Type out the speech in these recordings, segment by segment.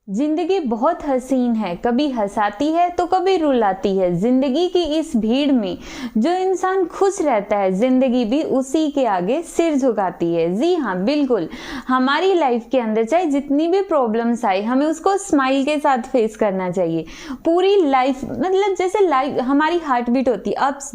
जिंदगी बहुत हसीन है, कभी हंसाती है तो कभी रुलाती है। जिंदगी की इस भीड़ में जो इंसान खुश रहता है, जिंदगी भी उसी के आगे सिर झुकाती है। जी हाँ, बिल्कुल। हमारी लाइफ के अंदर चाहे जितनी भी प्रॉब्लम्स आए, हमें उसको स्माइल के साथ फेस करना चाहिए। पूरी लाइफ मतलब जैसे लाइफ हमारी हार्ट बीट होती है, अप्स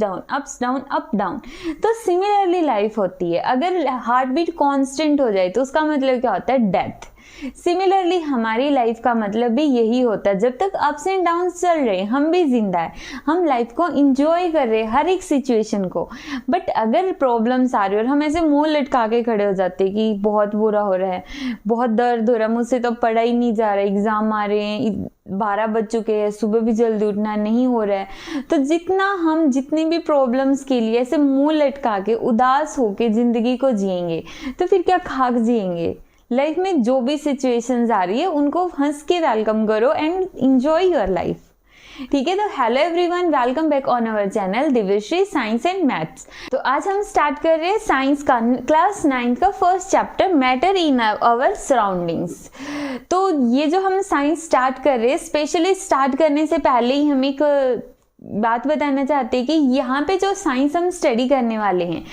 डाउन अप डाउन, तो सिमिलरली लाइफ होती है। अगर हार्ट बीट कॉन्स्टेंट हो जाए तो उसका मतलब क्या होता है? डेथ। सिमिलरली हमारी लाइफ का मतलब भी यही होता है। जब तक अप्स एंड डाउन्स चल रहे हैं, हम भी जिंदा है, हम लाइफ को इंजॉय कर रहे हैं, हर एक सिचुएशन को। बट अगर प्रॉब्लम्स आ रही है और हम ऐसे मुंह लटका के खड़े हो जाते हैं कि बहुत बुरा हो रहा है, बहुत दर्द हो रहा है, मुझसे तो पढ़ा ही नहीं जा रहा है, एग्जाम आ रहे हैं, 12 बज चुके हैं, सुबह भी जल्दी उठना नहीं हो रहा है, तो जितनी भी प्रॉब्लम्स के लिए ऐसे मुंह लटका के उदास होके जिंदगी को जिएंगे, तो फिर क्या खाक जिएंगे। लाइफ में जो भी सिचुएशंस आ रही है उनको हंस के वेलकम करो एंड एंजॉय योर लाइफ। ठीक है, तो hello everyone, welcome back on our channel Divyashri science and maths. तो आज हम स्टार्ट कर रहे हैं साइंस का क्लास 9 का first chapter, matter in our surroundings. तो ये जो हम साइंस स्टार्ट कर रहे हैं, स्पेशली स्टार्ट करने से पहले ही हम एक बात बताना चाहते हैं कि यहाँ पे जो साइंस हम स्टडी करने वाले हैं,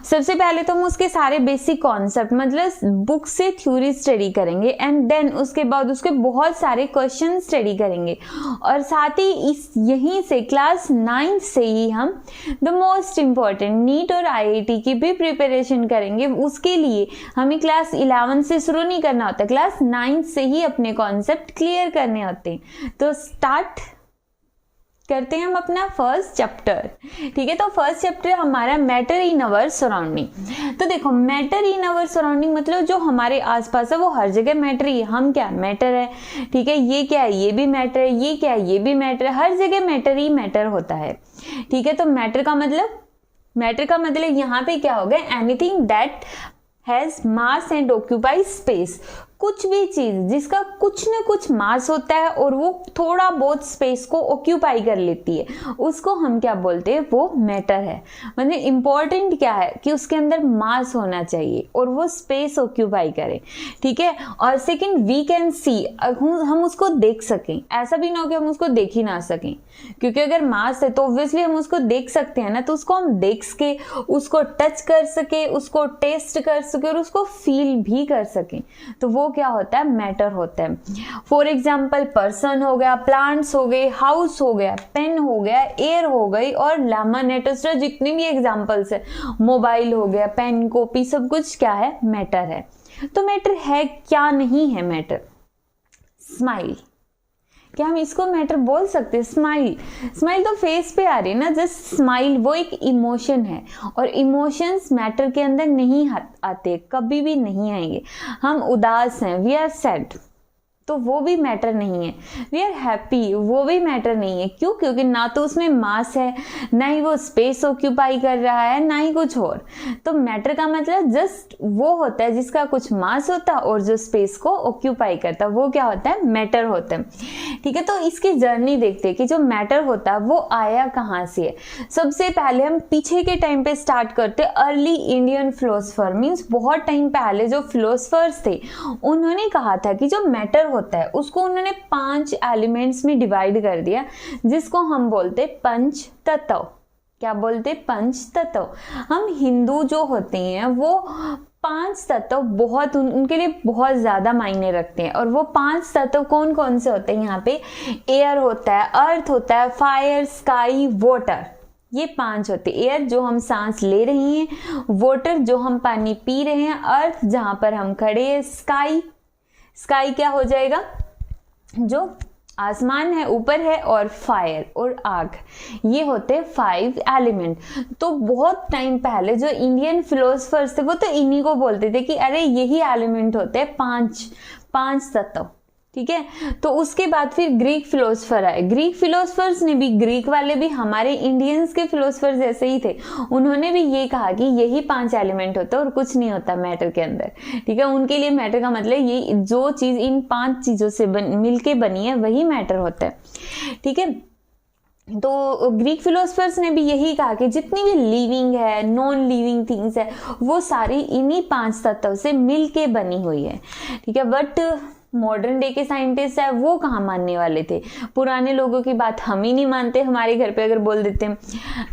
सबसे पहले तो हम उसके सारे बेसिक कॉन्सेप्ट मतलब बुक से थ्योरी स्टडी करेंगे एंड देन उसके बाद उसके बहुत सारे क्वेश्चन स्टडी करेंगे। और साथ ही यहीं से क्लास 9 से ही हम द मोस्ट इम्पॉर्टेंट नीट और IIT की भी प्रिपरेशन करेंगे। उसके लिए हमें क्लास 11 से शुरू नहीं करना होता, क्लास 9 से ही अपने कॉन्सेप्ट क्लियर करने होते हैं। तो स्टार्ट करते हैं हम अपना फर्स्ट चैप्टर। ठीक है, तो फर्स्ट चैप्टर हमारा मैटर इन अवर सराउंडिंग। तो देखो, मैटर इन अवर सराउंडिंग मतलब जो हमारे आसपास है वो हर जगह मैटर ही है। हम क्या मैटर है, ठीक है, ये क्या है, ये भी मैटर है, ये क्या है, ये भी मैटर है, हर जगह मैटर ही मैटर होता है। ठीक है, तो मैटर का मतलब यहाँ पे क्या हो गया? Anything that has mass and occupy space. कुछ भी चीज जिसका कुछ न कुछ मास होता है और वो थोड़ा बहुत स्पेस को ऑक्यूपाई कर लेती है, उसको हम क्या बोलते हैं? वो मैटर है। मतलब इंपॉर्टेंट क्या है कि उसके अंदर मास होना चाहिए और वो स्पेस ऑक्यूपाई करे। ठीक है, और सेकंड, वी कैन सी, हम उसको देख सकें। ऐसा भी ना हो कि हम उसको देख ही ना सकें, क्योंकि अगर मास है तो ऑब्वियसली हम उसको देख सकते हैं ना, तो उसको हम देख सके, उसको टच कर सके, उसको टेस्ट कर सके और उसको फील भी कर सके, तो वो क्या होता है? मैटर होता है। फॉर एग्जाम्पल, पर्सन हो गया, प्लांट्स हो गए, हाउस हो गया, पेन हो गया, एयर हो गई और लेमन, एटसेट्रा, जितने भी एग्जाम्पल्स है, मोबाइल हो गया, पेन, कॉपी, सब कुछ क्या है? मैटर है। तो मैटर है क्या? नहीं है मैटर? स्माइल, क्या हम इसको मैटर बोल सकते हैं? स्माइल तो फेस पे आ रही है ना, जस्ट स्माइल, वो एक इमोशन है और इमोशंस मैटर के अंदर नहीं आते, कभी भी नहीं आएंगे। हम उदास हैं, वी आर सैड, तो वो भी मैटर नहीं है। वी आर हैप्पी, वो भी मैटर नहीं है। क्यों? क्योंकि ना तो उसमें मास है, ना ही वो स्पेस ऑक्यूपाई कर रहा है, ना ही कुछ और। तो मैटर का मतलब जस्ट वो होता है जिसका कुछ मास होता है और जो स्पेस को ऑक्यूपाई करता है, वो क्या होता है? मैटर होता है। ठीक है, तो इसकी जर्नी देखते हैं कि जो मैटर होता है वो आया कहाँ से है। सबसे पहले हम पीछे के टाइम पे स्टार्ट करते हैं। अर्ली इंडियन फिलोसफर, मीन्स बहुत टाइम पहले जो फिलोसफर्स थे, उन्होंने कहा था कि जो मैटर होता है उसको उन्होंने 5 एलिमेंट्स में डिवाइड कर दिया, जिसको हम बोलते पंच तत्व। क्या बोलते? पंच तत्व। हम हिंदू जो होते हैं वो 5 तत्व बहुत उनके लिए बहुत ज्यादा मायने रखते हैं। और वो 5 तत्व कौन कौन से होते हैं? यहाँ पे एयर होता है, अर्थ होता है, फायर, स्काई, वाटर, ये 5 होते हैं। एयर जो हम सांस ले रहे हैं, वाटर जो हम पानी पी रहे हैं, अर्थ जहां पर हम खड़े हैं, स्काई क्या हो जाएगा? जो आसमान है, ऊपर है, और फायर और आग, ये होते 5 एलिमेंट। तो बहुत टाइम पहले जो इंडियन फिलोसफर्स थे वो तो इन्हीं को बोलते थे कि अरे यही एलिमेंट होते हैं 5 तत्व। ठीक है, तो उसके बाद फिर ग्रीक फिलोसफर आए। ग्रीक फिलोसफर्स ने भी, ग्रीक वाले भी हमारे इंडियंस के फिलोसफर जैसे ही थे, उन्होंने भी ये कहा कि यही 5 एलिमेंट होता है और कुछ नहीं होता मैटर के अंदर। ठीक है, उनके लिए मैटर का मतलब ये जो चीज इन 5 चीजों से मिलके बनी है वही मैटर होता है। ठीक है, तो ग्रीक फिलोसफर्स ने भी यही कहा कि जितनी भी लिविंग है, नॉन लिविंग थिंग्स है, वो सारी इन्हीं 5 तत्वों से मिलके बनी हुई है। ठीक है, बट मॉडर्न डे के साइंटिस्ट है वो कहाँ मानने वाले थे, पुराने लोगों की बात हम ही नहीं मानते। हमारे घर पे अगर बोल देते हैं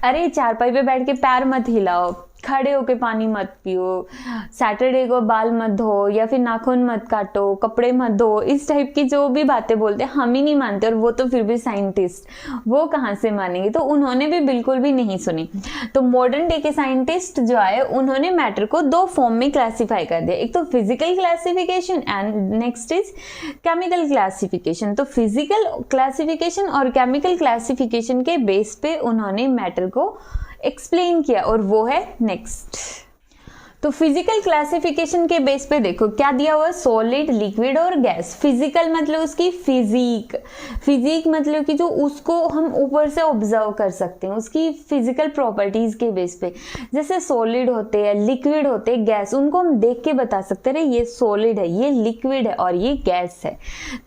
अरे चारपाई पे बैठ के पैर मत हिलाओ, खड़े होके पानी मत पियो, सैटरडे को बाल मत धो, या फिर नाखून मत काटो, कपड़े मत धो, इस टाइप की जो भी बातें बोलते हैं हम ही नहीं मानते, और वो तो फिर भी साइंटिस्ट, वो कहाँ से मानेंगे। तो उन्होंने भी बिल्कुल भी नहीं सुनी। तो मॉडर्न डे के साइंटिस्ट जो आए उन्होंने मैटर को दो फॉर्म में क्लासिफाई कर दिया, एक तो physical classification and next is chemical classification. तो फिजिकल क्लासिफिकेशन और केमिकल क्लासिफिकेशन के बेस पे उन्होंने मैटर को एक्सप्लेन किया, और वो है नेक्स्ट। तो फिजिकल क्लासिफिकेशन के बेस पे देखो क्या दिया हुआ, सॉलिड, लिक्विड और गैस। फिजिकल मतलब उसकी फिजिक मतलब कि जो उसको हम ऊपर से ऑब्जर्व कर सकते हैं, उसकी फिजिकल प्रॉपर्टीज के बेस पे। जैसे सॉलिड होते हैं, लिक्विड होते हैं, गैस, उनको हम देख के बता सकते हैं ये सॉलिड है, ये लिक्विड है और ये गैस है।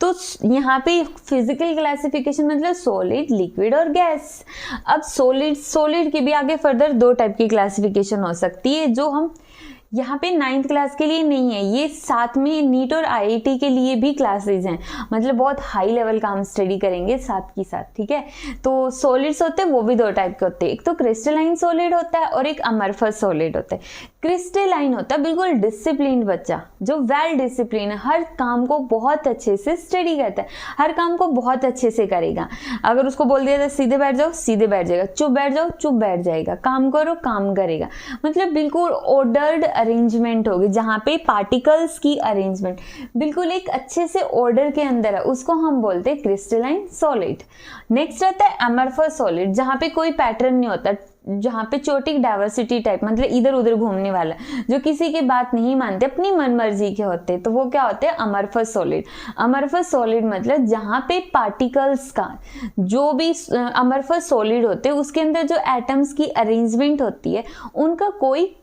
तो यहाँ पे फिजिकल क्लासिफिकेशन मतलब सॉलिड, लिक्विड और गैस। अब सॉलिड की भी आगे फर्दर दो टाइप की क्लासिफिकेशन हो सकती है, जो हम यहाँ पे 9th क्लास के लिए नहीं है, ये साथ में नीट और IIT के लिए भी क्लासेस हैं, मतलब बहुत हाई लेवल का हम स्टडी करेंगे साथ की साथ, ठीक है। तो सॉलिड्स होते हैं वो भी दो टाइप के होते हैं, एक तो क्रिस्टलाइन सॉलिड होता है और एक अमरफस सॉलिड होता है। क्रिस्टलाइन होता है बिल्कुल डिसिप्लिन बच्चा, जो वेल डिसिप्लिन है, हर काम को बहुत अच्छे से स्टडी करता है, हर काम को बहुत अच्छे से करेगा। अगर उसको बोल दिया जाए सीधे बैठ जाओ, सीधे बैठ जाएगा, चुप बैठ जाओ, चुप बैठ जाएगा, काम करो, काम करेगा, मतलब बिल्कुल ऑर्डर्ड अरेंजमेंट होगी, जहाँ पे पार्टिकल्स की अरेंजमेंट बिल्कुल एक अच्छे से ऑर्डर के अंदर है, उसको हम बोलते हैं क्रिस्टलाइन सॉलिड। नेक्स्ट आता है अमरफस सॉलिड, जहाँ पे कोई पैटर्न नहीं होता, जहाँ पे चोटिक डाइवर्सिटी टाइप, मतलब इधर उधर घूमने वाला, जो किसी की बात नहीं मानते, अपनी मनमर्जी के होते, तो वो क्या होते हैं, अमरफस सॉलिड। अमरफस सॉलिड मतलब जहाँ पे पार्टिकल्स का जो भी अमरफस सॉलिड होते हैं उसके अंदर जो एटम्स की अरेंजमेंट होती है उनका कोई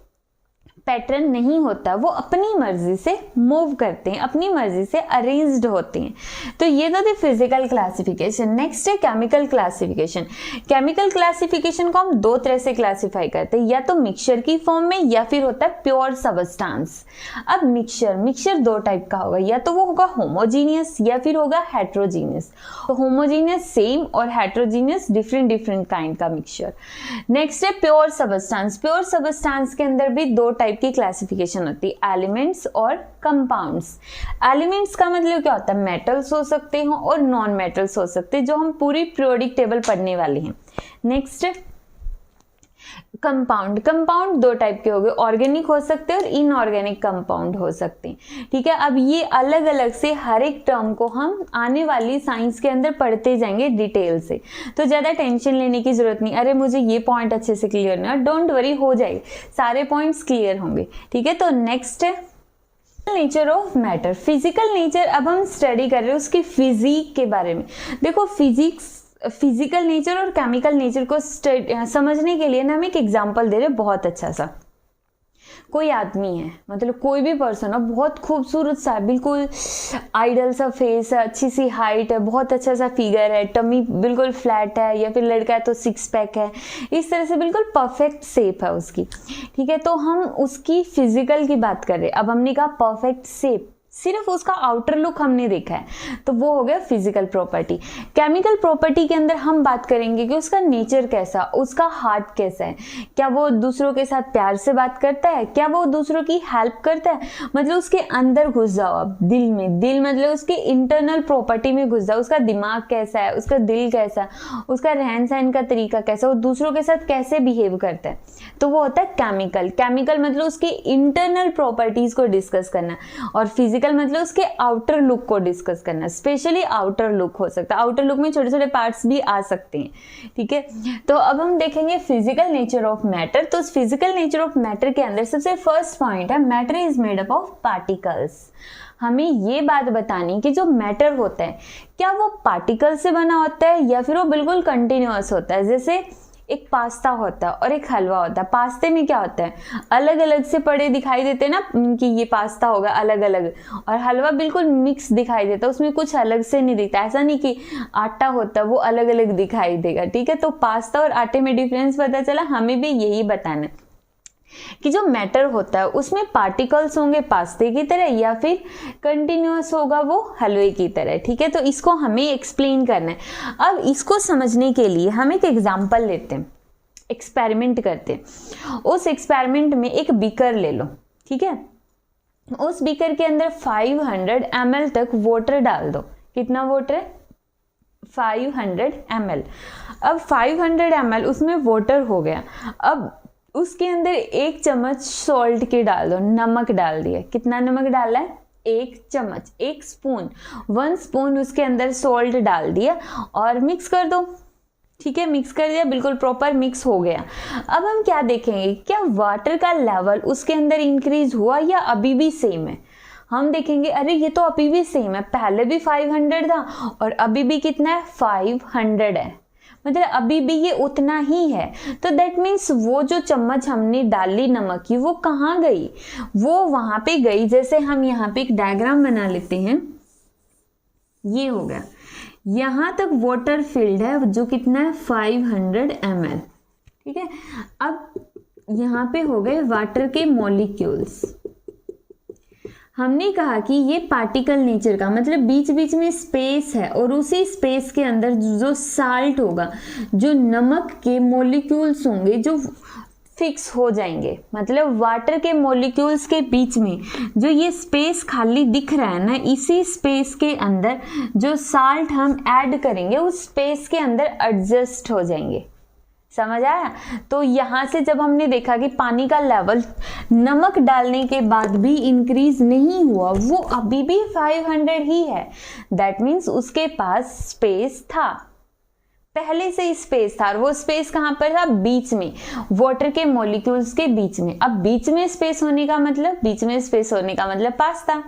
पैटर्न नहीं होता, वो अपनी मर्जी से मूव करते हैं, अपनी मर्जी से अरेंज्ड होते हैं। तो ये तो थी फिजिकल क्लासिफिकेशन। नेक्स्ट है केमिकल क्लासिफिकेशन। केमिकल क्लासिफिकेशन को हम दो तरह से क्लासिफाई करते हैं, या तो मिक्सचर की फॉर्म में या फिर होता है प्योर सबस्टांस। अब मिक्सचर दो टाइप का होगा, या तो वो होगा होमोजीनियस या फिर होगा हेट्रोजीनियस। तो होमोजीनियस सेम और हेट्रोजीनियस डिफरेंट काइंड का मिक्सचर। नेक्स्ट है प्योर सबस्टांस। प्योर सबस्टांस के अंदर भी दो टाइप की क्लासिफिकेशन होती है, एलिमेंट्स और कंपाउंड्स। एलिमेंट्स का मतलब क्या होता है, मेटल्स हो सकते हैं और नॉन मेटल्स हो सकते हैं, जो हम पूरी पीरियोडिक टेबल पढ़ने वाले हैं। नेक्स्ट कंपाउंड दो टाइप के हो गए, ऑर्गेनिक हो सकते हैं और इनऑर्गेनिक कंपाउंड हो सकते हैं, ठीक है। अब ये अलग अलग से हर एक टर्म को हम आने वाली साइंस के अंदर पढ़ते जाएंगे डिटेल से, तो ज्यादा टेंशन लेने की जरूरत नहीं, अरे मुझे ये पॉइंट अच्छे से क्लियर नहीं, डोंट वरी, हो जाएगा, सारे पॉइंट्स क्लियर होंगे, ठीक है। तो नेक्स्ट है nature of matter. Physical nature अब हम स्टडी कर रहे हैं उसकी फिजिक के बारे में। देखो फिजिकल नेचर और केमिकल नेचर को समझने के लिए ना हम एक एग्जांपल दे रहे हैं बहुत अच्छा सा। कोई आदमी है, मतलब कोई भी पर्सन है, बहुत खूबसूरत सा, बिल्कुल आइडल सा फेस है, अच्छी सी हाइट है, बहुत अच्छा सा फिगर है, टमी बिल्कुल फ्लैट है, या फिर लड़का है तो 6 पैक है, इस तरह से बिल्कुल परफेक्ट शेप है उसकी, ठीक है। तो हम उसकी फिजिकल की बात कर रहे हैं। अब हमने कहा परफेक्ट शेप, सिर्फ उसका आउटर लुक हमने देखा है, तो वो हो गया फिजिकल प्रॉपर्टी। केमिकल प्रॉपर्टी के अंदर हम बात करेंगे कि उसका नेचर कैसा, उसका हार्ट कैसा है, क्या वो दूसरों के साथ प्यार से बात करता है, क्या वो दूसरों की हेल्प करता है, मतलब उसके अंदर घुस जाओ आप, दिल में, दिल मतलब उसके इंटरनल प्रॉपर्टी में घुस जाओ, उसका दिमाग कैसा है, उसका दिल कैसा है, उसका रहन सहन का तरीका कैसा, वो दूसरों के साथ कैसे बिहेव करता है, तो वो होता है केमिकल मतलब उसके इंटरनल प्रॉपर्टीज को डिस्कस करना, और फिजिकल मतलब उसके आउटर लुक को डिस्कस करना। स्पेशली आउटर लुक हो सकता है, आउटर लुक में छोटे छोटे पार्ट्स भी आ सकते हैं, ठीक है। तो अब हम देखेंगे फिजिकल नेचर ऑफ मैटर। तो फिजिकल नेचर ऑफ मैटर के अंदर सबसे फर्स्ट पॉइंट है matter is made up of particles. हमें ये बात बतानी कि जो मैटर होता है क्या वो पार्टिकल से बना होता है या फिर वो बिल्कुल कंटिन्यूअस होता है। जैसे एक पास्ता होता है और एक हलवा होता है, पास्ते में क्या होता है, अलग अलग से पड़े दिखाई देते हैं ना कि ये पास्ता होगा अलग अलग, और हलवा बिल्कुल मिक्स दिखाई देता है, उसमें कुछ अलग से नहीं दिखता, ऐसा नहीं कि आटा होता है वो अलग अलग दिखाई देगा, ठीक है। तो पास्ता और आटे में डिफरेंस पता चला, हमें भी यही बताना है। कि जो मैटर होता है उसमें पार्टिकल्स होंगे पास्ते की तरह या फिर कंटिन्यूअस होगा वो हलवे की तरह। ठीक है, तो इसको हमें एक्सप्लेन करना है। अब इसको समझने के लिए हम एक एग्जांपल लेते हैं, एक्सपेरिमेंट करते हैं। उस एक्सपेरिमेंट में एक बीकर ले लो, ठीक है, उस बीकर के अंदर 500 ml तक वाटर डाल दो। कितना वाटर है? 500 ml। अब 500 ml उसमें वाटर हो गया। अब उसके अंदर 1 चम्मच सॉल्ट की डाल दो, नमक डाल दिया। कितना नमक डाला है? 1 चम्मच, 1 स्पून, 1 स्पून उसके अंदर सॉल्ट डाल दिया और मिक्स कर दो। ठीक है, मिक्स कर दिया, बिल्कुल प्रॉपर मिक्स हो गया। अब हम क्या देखेंगे, क्या वाटर का लेवल उसके अंदर इंक्रीज हुआ या अभी भी सेम है? हम देखेंगे अरे ये तो अभी भी सेम है, पहले भी 500 था और अभी भी कितना है? 500 है, मतलब अभी भी ये उतना ही है। तो दैट मीन्स वो जो चम्मच हमने डाली नमक की वो कहाँ गई? वो वहां पे गई। जैसे हम यहाँ पे एक डायग्राम बना लेते हैं, ये हो गया, यहां तक वाटर फिल्ड है जो कितना है? 500 ml। ठीक है, अब यहाँ पे हो गए वाटर के मॉलिक्यूल्स। हमने कहा कि ये पार्टिकल नेचर का, मतलब बीच बीच में स्पेस है और उसी स्पेस के अंदर जो साल्ट होगा, जो नमक के मॉलिक्यूल्स होंगे जो फिक्स हो जाएंगे। मतलब वाटर के मॉलिक्यूल्स के बीच में जो ये स्पेस खाली दिख रहा है ना, इसी स्पेस के अंदर जो साल्ट हम ऐड करेंगे उस स्पेस के अंदर एडजस्ट हो जाएंगे। समझ आया? तो यहां से जब हमने देखा कि पानी का लेवल नमक डालने के बाद भी इंक्रीज नहीं हुआ, वो अभी भी 500 ही है, दैट मीन्स उसके पास स्पेस था, पहले से ही स्पेस था। और वो स्पेस कहां पर था? बीच में, वाटर के मॉलिक्यूल्स के बीच में। अब बीच में स्पेस होने का मतलब, बीच में स्पेस होने का मतलब पास्ता,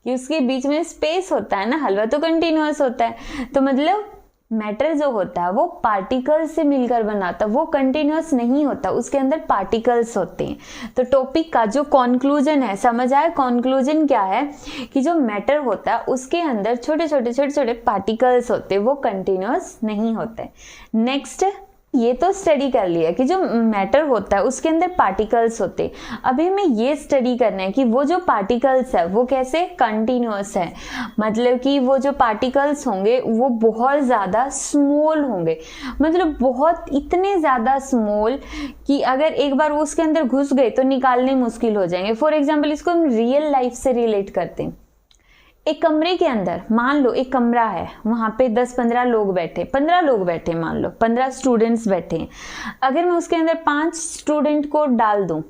कि उसके बीच में स्पेस होता है ना, हलवा तो कंटिन्यूअस होता है। तो मतलब मैटर जो होता है वो पार्टिकल्स से मिलकर बनाता, वो कंटिन्यूअस नहीं होता, उसके अंदर पार्टिकल्स होते हैं। तो टॉपिक का जो कंक्लूजन है, समझ आया? कंक्लूजन क्या है कि जो मैटर होता है उसके अंदर छोटे छोटे पार्टिकल्स होते हैं, वो कंटिन्यूअस नहीं होते। नेक्स्ट, ये तो स्टडी कर लिया कि जो मैटर होता है उसके अंदर पार्टिकल्स होते हैं। अभी हमें ये स्टडी करना है कि वो जो पार्टिकल्स है वो कैसे कंटिन्यूअस है, मतलब कि वो जो पार्टिकल्स होंगे वो बहुत ज़्यादा स्मॉल होंगे, मतलब बहुत इतने ज़्यादा स्मॉल कि अगर एक बार वो उसके अंदर घुस गए तो निकालने मुश्किल हो जाएंगे। फॉर एग्जाम्पल, इसको हम रियल लाइफ से रिलेट करते हैं। एक कमरे के अंदर, मान लो एक कमरा है, वहां पे 10-15 लोग बैठे, 15 लोग बैठे, मान लो 15 स्टूडेंट्स बैठे हैं। अगर मैं उसके अंदर 5 स्टूडेंट को डाल दूं,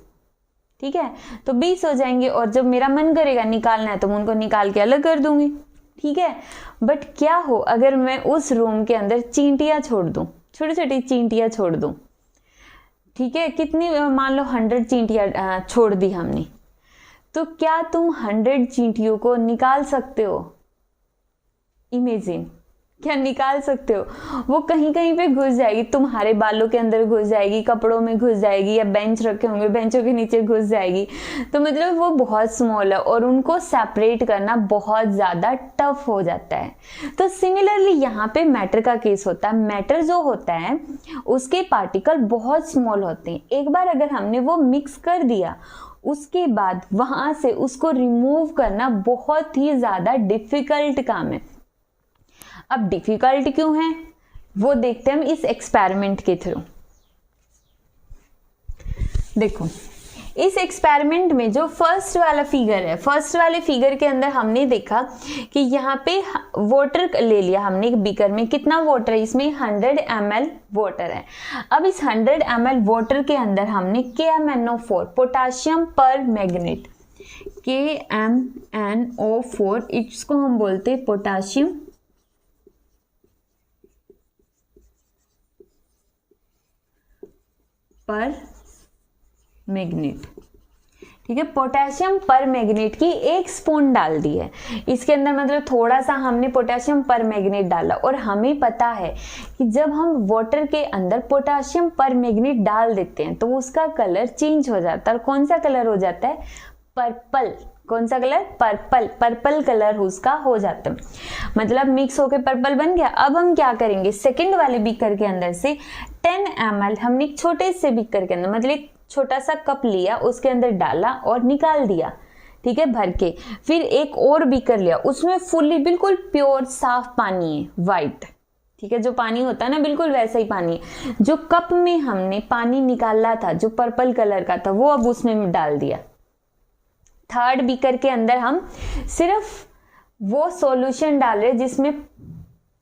ठीक है, तो 20 हो जाएंगे। और जब मेरा मन करेगा निकालना है तो मैं उनको निकाल के अलग कर दूंगी। ठीक है, बट क्या हो अगर मैं उस रूम के अंदर चींटियां छोड़ दूं, छोटी छोटी चींटियां छोड़ दूं। ठीक है, कितनी, मान लो 100 चींटियां छोड़ दी हमने, तो क्या तुम 100 चींटियों को निकाल सकते हो? इमेजिन, क्या निकाल सकते हो? वो कहीं कहीं पे घुस जाएगी, तुम्हारे बालों के अंदर घुस जाएगी, कपड़ों में घुस जाएगी, या बेंच रखे होंगे बेंचों के नीचे घुस जाएगी। तो मतलब वो बहुत स्मॉल है और उनको सेपरेट करना बहुत ज़्यादा टफ हो जाता है। तो सिमिलरली यहाँ पे मैटर का केस होता है। मैटर जो होता है उसके पार्टिकल बहुत स्मॉल होते हैं। एक बार अगर हमने वो मिक्स कर दिया, उसके बाद वहां से उसको रिमूव करना बहुत ही ज्यादा डिफिकल्ट काम है। अब डिफिकल्ट क्यों है वो देखते हैं हम इस एक्सपेरिमेंट के थ्रू। देखो, इस एक्सपेरिमेंट में जो फर्स्ट वाला फिगर है, फर्स्ट वाले फिगर के अंदर हमने देखा कि यहाँ पे वाटर ले लिया हमने एक बीकर में। कितना वाटर है इसमें? 100 ml वाटर है। अब इस 100 ml वाटर के अंदर हमने KMnO4, पोटाशियम पर मैग्नेट, KMnO4, इसको हम बोलते हैं पोटाशियम पर मैग्नेट। ठीक है, पोटेशियम पर मैग्नेट की 1 स्पून डाल दी है इसके अंदर, मतलब थोड़ा सा हमने पोटेशियम पर मैग्नेट डाला। और हमें पता है कि जब हम वाटर के अंदर पोटेशियम पर मैग्नेट डाल देते हैं तो उसका कलर चेंज हो जाता है। और कौन सा कलर हो जाता है? पर्पल। कौन सा कलर? पर्पल। पर्पल कलर उसका हो जाता है, मतलब मिक्स होके पर्पल बन गया। अब हम क्या करेंगे, सेकंड वाले बीकर के अंदर से 10 ml हमने एक छोटे से बीकर के अंदर, मतलब एक छोटा सा कप लिया, उसके अंदर डाला और निकाल दिया, ठीक है, भर के। फिर एक और बीकर लिया, उसमें फुल्ली बिल्कुल प्योर साफ पानी है, वाइट, ठीक है, जो पानी होता है ना बिल्कुल वैसा ही पानी है। जो कप में हमने पानी निकाला था जो पर्पल कलर का था वो अब उसमें डाल दिया। थर्ड बीकर के अंदर हम सिर्फ वो सॉल्यूशन डाल रहे जिसमें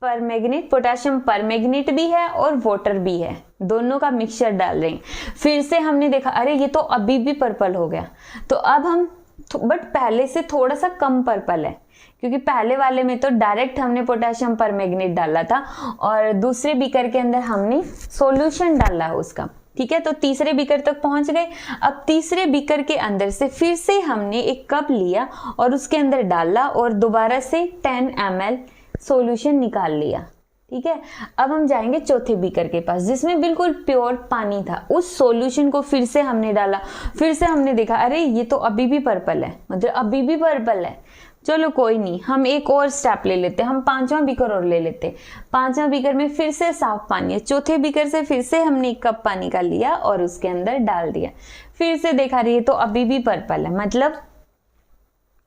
परमैंगनेट, पोटेशियम परमैंगनेट भी है और वाटर भी है, दोनों का मिक्सचर डाल रहे हैं। फिर से हमने देखा अरे ये तो अभी भी पर्पल हो गया, तो अब हम बट पहले से थोड़ा सा कम पर्पल है, क्योंकि पहले वाले में तो डायरेक्ट हमने पोटेशियम परमैंगनेट डाला था और दूसरे बीकर के अंदर हमने सॉल्यूशन डाला है उसका, ठीक है। तो तीसरे बीकर तक पहुंच गए। अब तीसरे बीकर के अंदर से फिर से हमने एक कप लिया और उसके अंदर डाला और दोबारा से 10 ml सॉल्यूशन निकाल लिया, ठीक है। अब हम जाएंगे चौथे बीकर के पास जिसमें बिल्कुल प्योर पानी था, उस सॉल्यूशन को फिर से हमने डाला। फिर से हमने देखा अरे ये तो अभी भी पर्पल है, मतलब अभी भी पर्पल है, चलो कोई नहीं, हम एक और स्टेप ले लेते, हम पांचवा बीकर और ले लेते। पांचवा बीकर में फिर से साफ पानी है, चौथे बीकर से फिर से हमने एक कप पानी का लिया और उसके अंदर डाल दिया। फिर से देखा रही है तो अभी भी पर्पल है,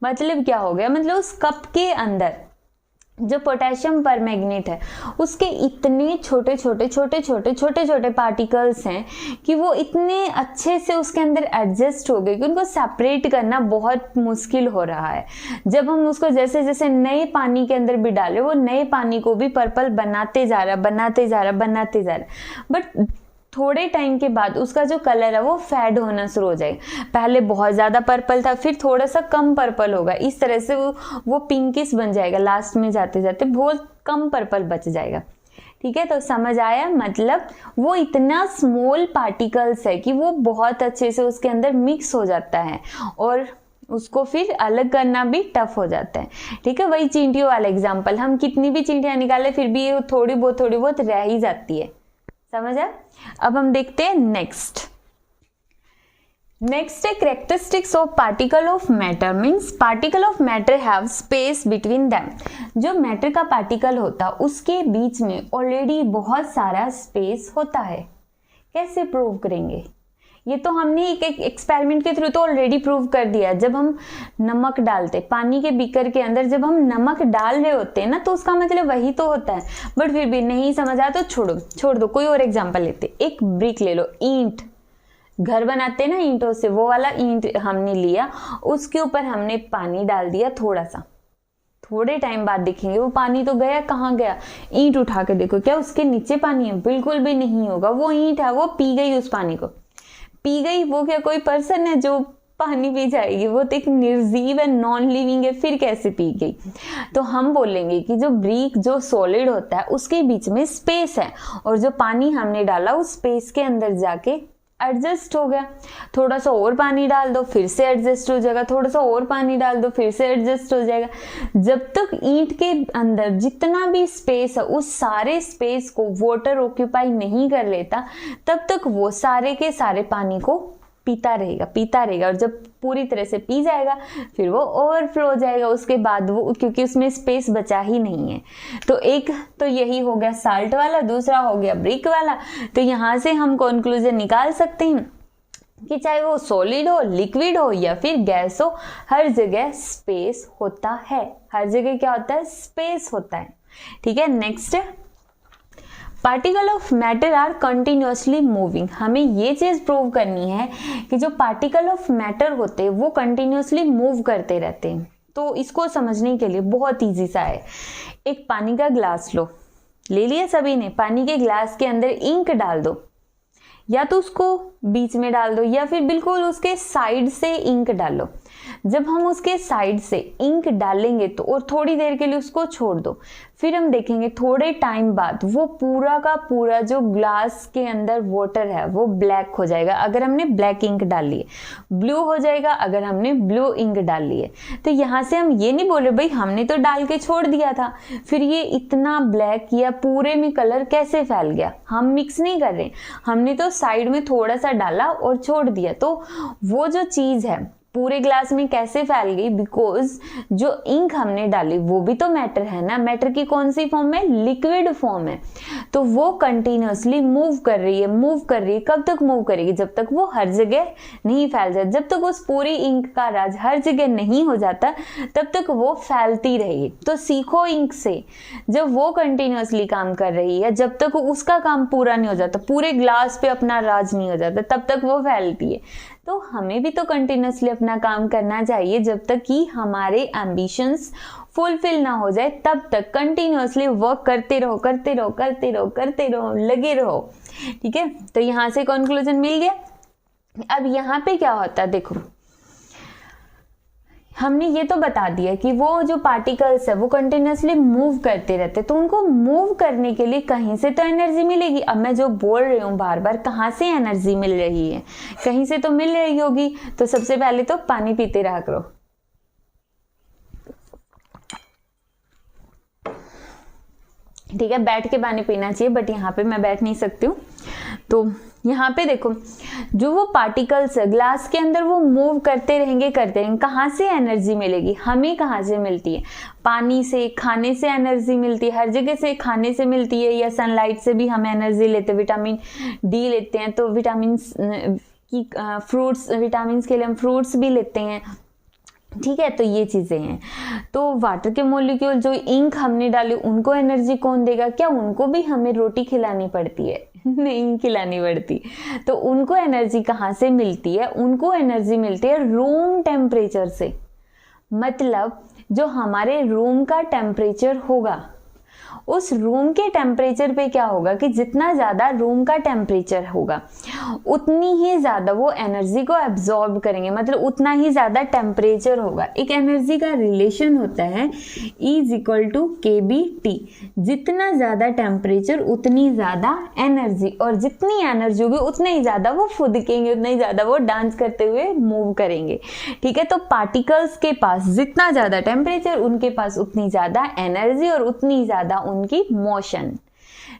मतलब क्या हो गया, मतलब उस कप के अंदर जो पोटेशियम परमैंगनेट है उसके इतने छोटे छोटे पार्टिकल्स हैं कि वो इतने अच्छे से उसके अंदर एडजस्ट हो गए कि उनको सेपरेट करना बहुत मुश्किल हो रहा है। जब हम उसको जैसे जैसे नए पानी के अंदर भी डाले, वो नए पानी को भी पर्पल बनाते जा रहा, बट थोड़े टाइम के बाद उसका जो कलर है वो फेड होना शुरू हो जाएगा। पहले बहुत ज्यादा पर्पल था, फिर थोड़ा सा कम पर्पल होगा, इस तरह से वो पिंकिश बन जाएगा, लास्ट में जाते जाते बहुत कम पर्पल बच जाएगा, ठीक है। तो समझ आया, मतलब वो इतना स्मॉल पार्टिकल्स है कि वो बहुत अच्छे से उसके अंदर मिक्स हो जाता है और उसको फिर अलग करना भी टफ हो जाता है, ठीक है। वही चींटियों वाला एग्जाम्पल, हम कितनी भी चींटियां निकाले फिर भी ये थोड़ी बहुत रह ही जाती है, समझा। अब हम देखते हैं नेक्स्ट है characteristics of particle of matter. Means particle of matter have space between them. जो मैटर का पार्टिकल होता उसके बीच में ऑलरेडी बहुत सारा स्पेस होता है। कैसे प्रूव करेंगे? ये तो हमने एक एक्सपेरिमेंट के थ्रू तो ऑलरेडी प्रूव कर दिया। जब हम नमक डालते पानी के बीकर के अंदर, जब हम नमक डाल रहे होते हैं ना, तो उसका मतलब वही तो होता है। बट फिर भी नहीं समझ आया तो छोड़ दो, कोई और एग्जांपल लेते। एक ब्रिक ले लो, ईंट, घर बनाते हैं ना ईंटों से, वो वाला ईंट हमने लिया, उसके ऊपर हमने पानी डाल दिया थोड़ा सा। थोड़े टाइम बाद देखेंगे वो पानी तो गया, कहाँ गया? ईंट उठा के देखो, क्या उसके नीचे पानी है? बिल्कुल भी नहीं होगा। वो ईंट है, वो पी गई, उस पानी को पी गई। वो क्या कोई पर्सन है जो पानी पी जाएगी? वो तो एक निर्जीव है, नॉन लिविंग है, फिर कैसे पी गई? तो हम बोलेंगे कि जो ब्रिक, जो सॉलिड होता है, उसके बीच में स्पेस है और जो पानी हमने डाला उस स्पेस के अंदर जाके एडजस्ट हो गया। थोड़ा सा और पानी डाल दो, फिर से एडजस्ट हो जाएगा। थोड़ा सा और पानी डाल दो, फिर से एडजस्ट हो जाएगा। जब तक ईंट के अंदर जितना भी स्पेस है, उस सारे स्पेस को वाटर ऑक्यूपाई नहीं कर लेता, तब तक वो सारे के सारे पानी को पीता रहेगा। और जब पूरी तरह से पी जाएगा, फिर वो ओवरफ्लो हो जाएगा। उसके बाद वो, क्योंकि उसमें स्पेस बचा ही नहीं है। तो एक तो यही हो गया साल्ट वाला, दूसरा हो गया ब्रिक वाला। तो यहाँ से हम कंक्लूजन निकाल सकते हैं कि चाहे वो सॉलिड हो, लिक्विड हो या फिर गैस हो, हर जगह स्पेस होता है। हर जगह क्या होता है? स्पेस होता है, ठीक है। Next, particle of matter are continuously moving. हमें ये चीज प्रूव करनी है कि जो पार्टिकल ऑफ मैटर होते हैं वो कंटिन्यूअसली मूव करते रहते हैं। तो इसको समझने के लिए बहुत इजी सा है। एक पानी का ग्लास लो, ले लिया सभी ने। पानी के ग्लास के अंदर इंक डाल दो, या तो उसको बीच में डाल दो या फिर बिल्कुल उसके साइड से इंक डालो। जब हम उसके साइड से इंक डालेंगे तो और थोड़ी देर के लिए उसको छोड़ दो, फिर हम देखेंगे थोड़े टाइम बाद वो पूरा का पूरा जो ग्लास के अंदर वाटर है वो ब्लैक हो जाएगा अगर हमने ब्लैक इंक डाल ली है, ब्लू हो जाएगा अगर हमने ब्लू इंक डाल ली है। तो यहाँ से हम ये नहीं बोल रहे भाई हमने तो डाल के छोड़ दिया था, फिर ये इतना ब्लैक या पूरे में कलर कैसे फैल गया? हम मिक्स नहीं कर रहे, हमने तो साइड में थोड़ा सा डाला और छोड़ दिया। तो वो जो चीज है पूरे ग्लास में कैसे फैल गई? बिकॉज जो इंक हमने डाली वो भी तो मैटर है ना। मैटर की कौन सी फॉर्म है? लिक्विड फॉर्म है। तो वो कंटिन्यूअसली मूव कर रही है। कब तक मूव करेगी? जब तक वो हर जगह नहीं फैल जाए, जब तक उस पूरी इंक का राज हर जगह नहीं हो जाता तब तक वो फैलती रहेगी। तो सीखो इंक से, जब वो कंटिन्यूअसली काम कर रही है, जब तक उसका काम पूरा नहीं हो जाता, पूरे ग्लास पे अपना राज नहीं हो जाता, तब तक वो फैलती है। तो हमें भी तो कंटिन्यूअसली अपना काम करना चाहिए, जब तक कि हमारे एम्बिशंस फुलफिल ना हो जाए तब तक कंटिन्यूअसली वर्क करते रहो, लगे रहो। ठीक है, तो यहां से कंक्लूजन मिल गया। अब यहाँ पे क्या होता है, देखो हमने ये तो बता दिया कि वो जो पार्टिकल्स है वो कंटिन्यूअसली मूव करते रहते, तो उनको मूव करने के लिए कहीं से तो एनर्जी मिलेगी। अब मैं जो बोल रही हूँ बार बार, कहाँ से एनर्जी मिल रही है? कहीं से तो मिल रही होगी। तो सबसे पहले तो पानी पीते रहा करो। ठीक है, बैठ के पानी पीना चाहिए, बट यहाँ पे मैं बैठ नहीं सकती हूँ। तो यहाँ पे देखो, जो वो पार्टिकल्स है ग्लास के अंदर वो मूव करते रहेंगे। कहाँ से एनर्जी मिलेगी? हमें कहाँ से मिलती है? पानी से, खाने से एनर्जी मिलती है, हर जगह से खाने से मिलती है, या सनलाइट से भी हम एनर्जी लेते हैं, विटामिन डी लेते हैं, तो विटामिन की फ्रूट्स, विटामिन के लिए हम फ्रूट्स भी लेते हैं। ठीक है, तो ये चीजें हैं। तो वाटर के मॉलिक्यूल जो इंक हमने डाली उनको एनर्जी कौन देगा? क्या उनको भी हमें रोटी खिलानी पड़ती है? नहीं खिलानी पड़ती। तो उनको एनर्जी कहाँ से मिलती है? उनको एनर्जी मिलती है रूम टेम्परेचर से। मतलब जो हमारे रूम का टेम्परेचर होगा, उस रूम के टेम्परेचर पे क्या होगा कि जितना ज्यादा रूम का टेम्परेचर होगा उतनी ही ज्यादा वो एनर्जी को एब्जॉर्ब करेंगे, मतलब उतना ही ज्यादा टेम्परेचर होगा। एक एनर्जी का रिलेशन होता है E=kBT। जितना ज्यादा टेम्परेचर उतनी ज्यादा एनर्जी, और जितनी एनर्जी होगी उतना ही ज्यादा वो फुदकेंगे, उतना ही ज्यादा वो डांस करते हुए मूव करेंगे। ठीक है, तो पार्टिकल्स के पास जितना ज्यादा टेम्परेचर उनके पास उतनी ज्यादा एनर्जी और उतनी ज्यादा उनकी मोशन।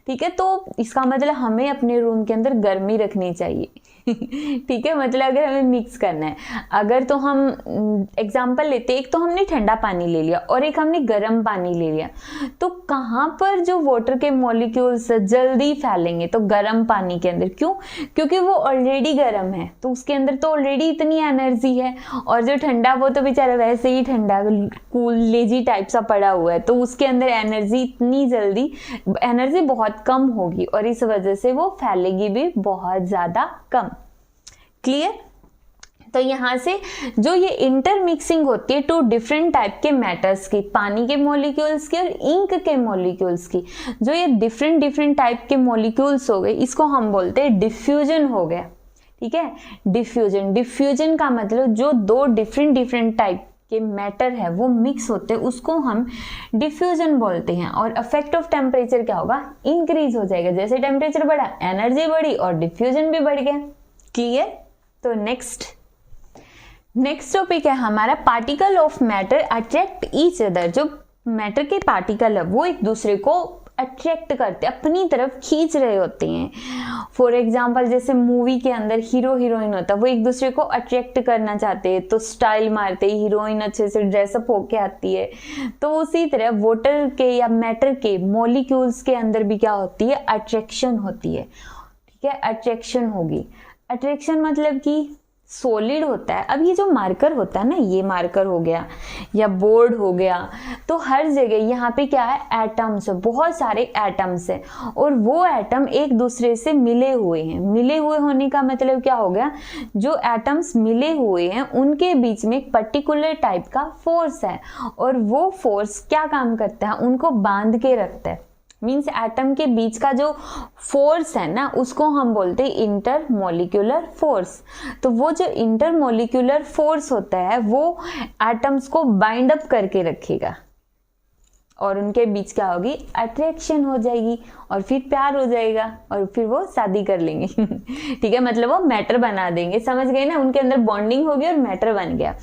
ठीक है, तो इसका मतलब हमें अपने रूम के अंदर गर्मी रखनी चाहिए। ठीक है, मतलब अगर हमें मिक्स करना है, अगर तो हम एग्जांपल लेते, एक तो हमने ठंडा पानी ले लिया और एक हमने गर्म पानी ले लिया, तो कहाँ पर जो वाटर के मॉलिक्यूल्स जल्दी फैलेंगे? तो गर्म पानी के अंदर। क्यों? क्योंकि वो ऑलरेडी गर्म है, तो उसके अंदर तो ऑलरेडी इतनी एनर्जी है। और जो ठंडा, वो तो बेचारा वैसे ही ठंडा कूल लेजी टाइप सा पड़ा हुआ है, तो उसके अंदर एनर्जी इतनी जल्दी, एनर्जी बहुत कम होगी और इस वजह से वो फैलेगी भी बहुत ज्यादा कम। क्लियर? तो यहाँ से जो ये इंटरमिक्सिंग होती है टू डिफरेंट टाइप के मैटर्स की, पानी के मॉलिक्यूल्स की और इंक के मॉलिक्यूल्स की, जो ये डिफरेंट टाइप के मॉलिक्यूल्स हो गए, इसको हम बोलते हैं डिफ्यूजन हो गया। ठीक है, डिफ्यूजन का मतलब जो दो डिफरेंट टाइप के मैटर है वो मिक्स होते हैं, उसको हम डिफ्यूजन बोलते हैं। और इफेक्ट ऑफ टेम्परेचर क्या होगा? इंक्रीज हो जाएगा। जैसे टेम्परेचर बढ़ा, एनर्जी बढ़ी और डिफ्यूजन भी बढ़ गया। क्लियर? तो नेक्स्ट टॉपिक है हमारा particle of matter attract each other. जो मैटर के पार्टिकल है वो एक दूसरे को अट्रैक्ट करते, अपनी तरफ खींच रहे होते हैं। फॉर एग्जाम्पल, जैसे मूवी के अंदर हीरो हीरोइन होता है, वो एक दूसरे को अट्रैक्ट करना चाहते हैं, तो स्टाइल मारते, हीरोइन अच्छे से ड्रेसअप होके आती है। तो उसी तरह वाटर के या मैटर के मॉलिक्यूल्स के अंदर भी क्या होती है? अट्रैक्शन होती है। ठीक है, अट्रैक्शन होगी। अट्रैक्शन मतलब कि सॉलिड होता है। अब ये जो मार्कर होता है ना, ये मार्कर हो गया या बोर्ड हो गया, तो हर जगह यहाँ पे क्या है? एटम्स है, बहुत सारे एटम्स है, और वो एटम एक दूसरे से मिले हुए हैं। मिले हुए होने का मतलब क्या हो गया? जो एटम्स मिले हुए हैं उनके बीच में एक पर्टिकुलर टाइप का फोर्स है, और वो फोर्स क्या काम करता है? उनको बांध के रखता है। मीन्स एटम के बीच का जो फोर्स है ना, उसको हम बोलते हैं इंटरमॉलिक्यूलर फोर्स। तो वो जो इंटरमॉलिक्यूलर फोर्स होता है वो एटम्स को बाइंड अप करके रखेगा, और उनके बीच क्या होगी? अट्रैक्शन हो जाएगी, और फिर प्यार हो जाएगा, और फिर वो शादी कर लेंगे। ठीक है, मतलब वो मैटर बना देंगे। समझ गए ना? उनके अंदर बॉन्डिंग होगी और मैटर बन गया।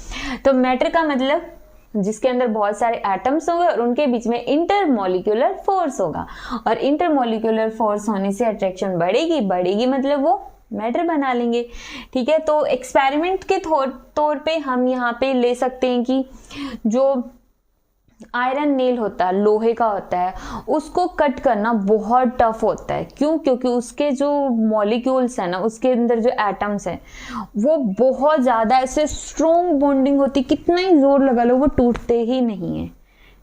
तो मैटर का मतलब जिसके अंदर बहुत सारे एटम्स होंगे और उनके बीच में इंटरमॉलिक्यूलर फोर्स होगा, और इंटरमॉलिक्यूलर फोर्स होने से अट्रैक्शन बढ़ेगी मतलब वो मैटर बना लेंगे। ठीक है, तो एक्सपेरिमेंट के तौर पे हम यहाँ पे ले सकते हैं कि जो आयरन नेल होता है, लोहे का होता है, उसको कट करना बहुत टफ होता है। क्यों? क्योंकि उसके जो मॉलिक्यूल्स है ना, उसके अंदर जो एटम्स हैं वो बहुत ज़्यादा ऐसे स्ट्रॉन्ग बॉन्डिंग होती, कितना ही जोर लगा लो वो टूटते ही नहीं है।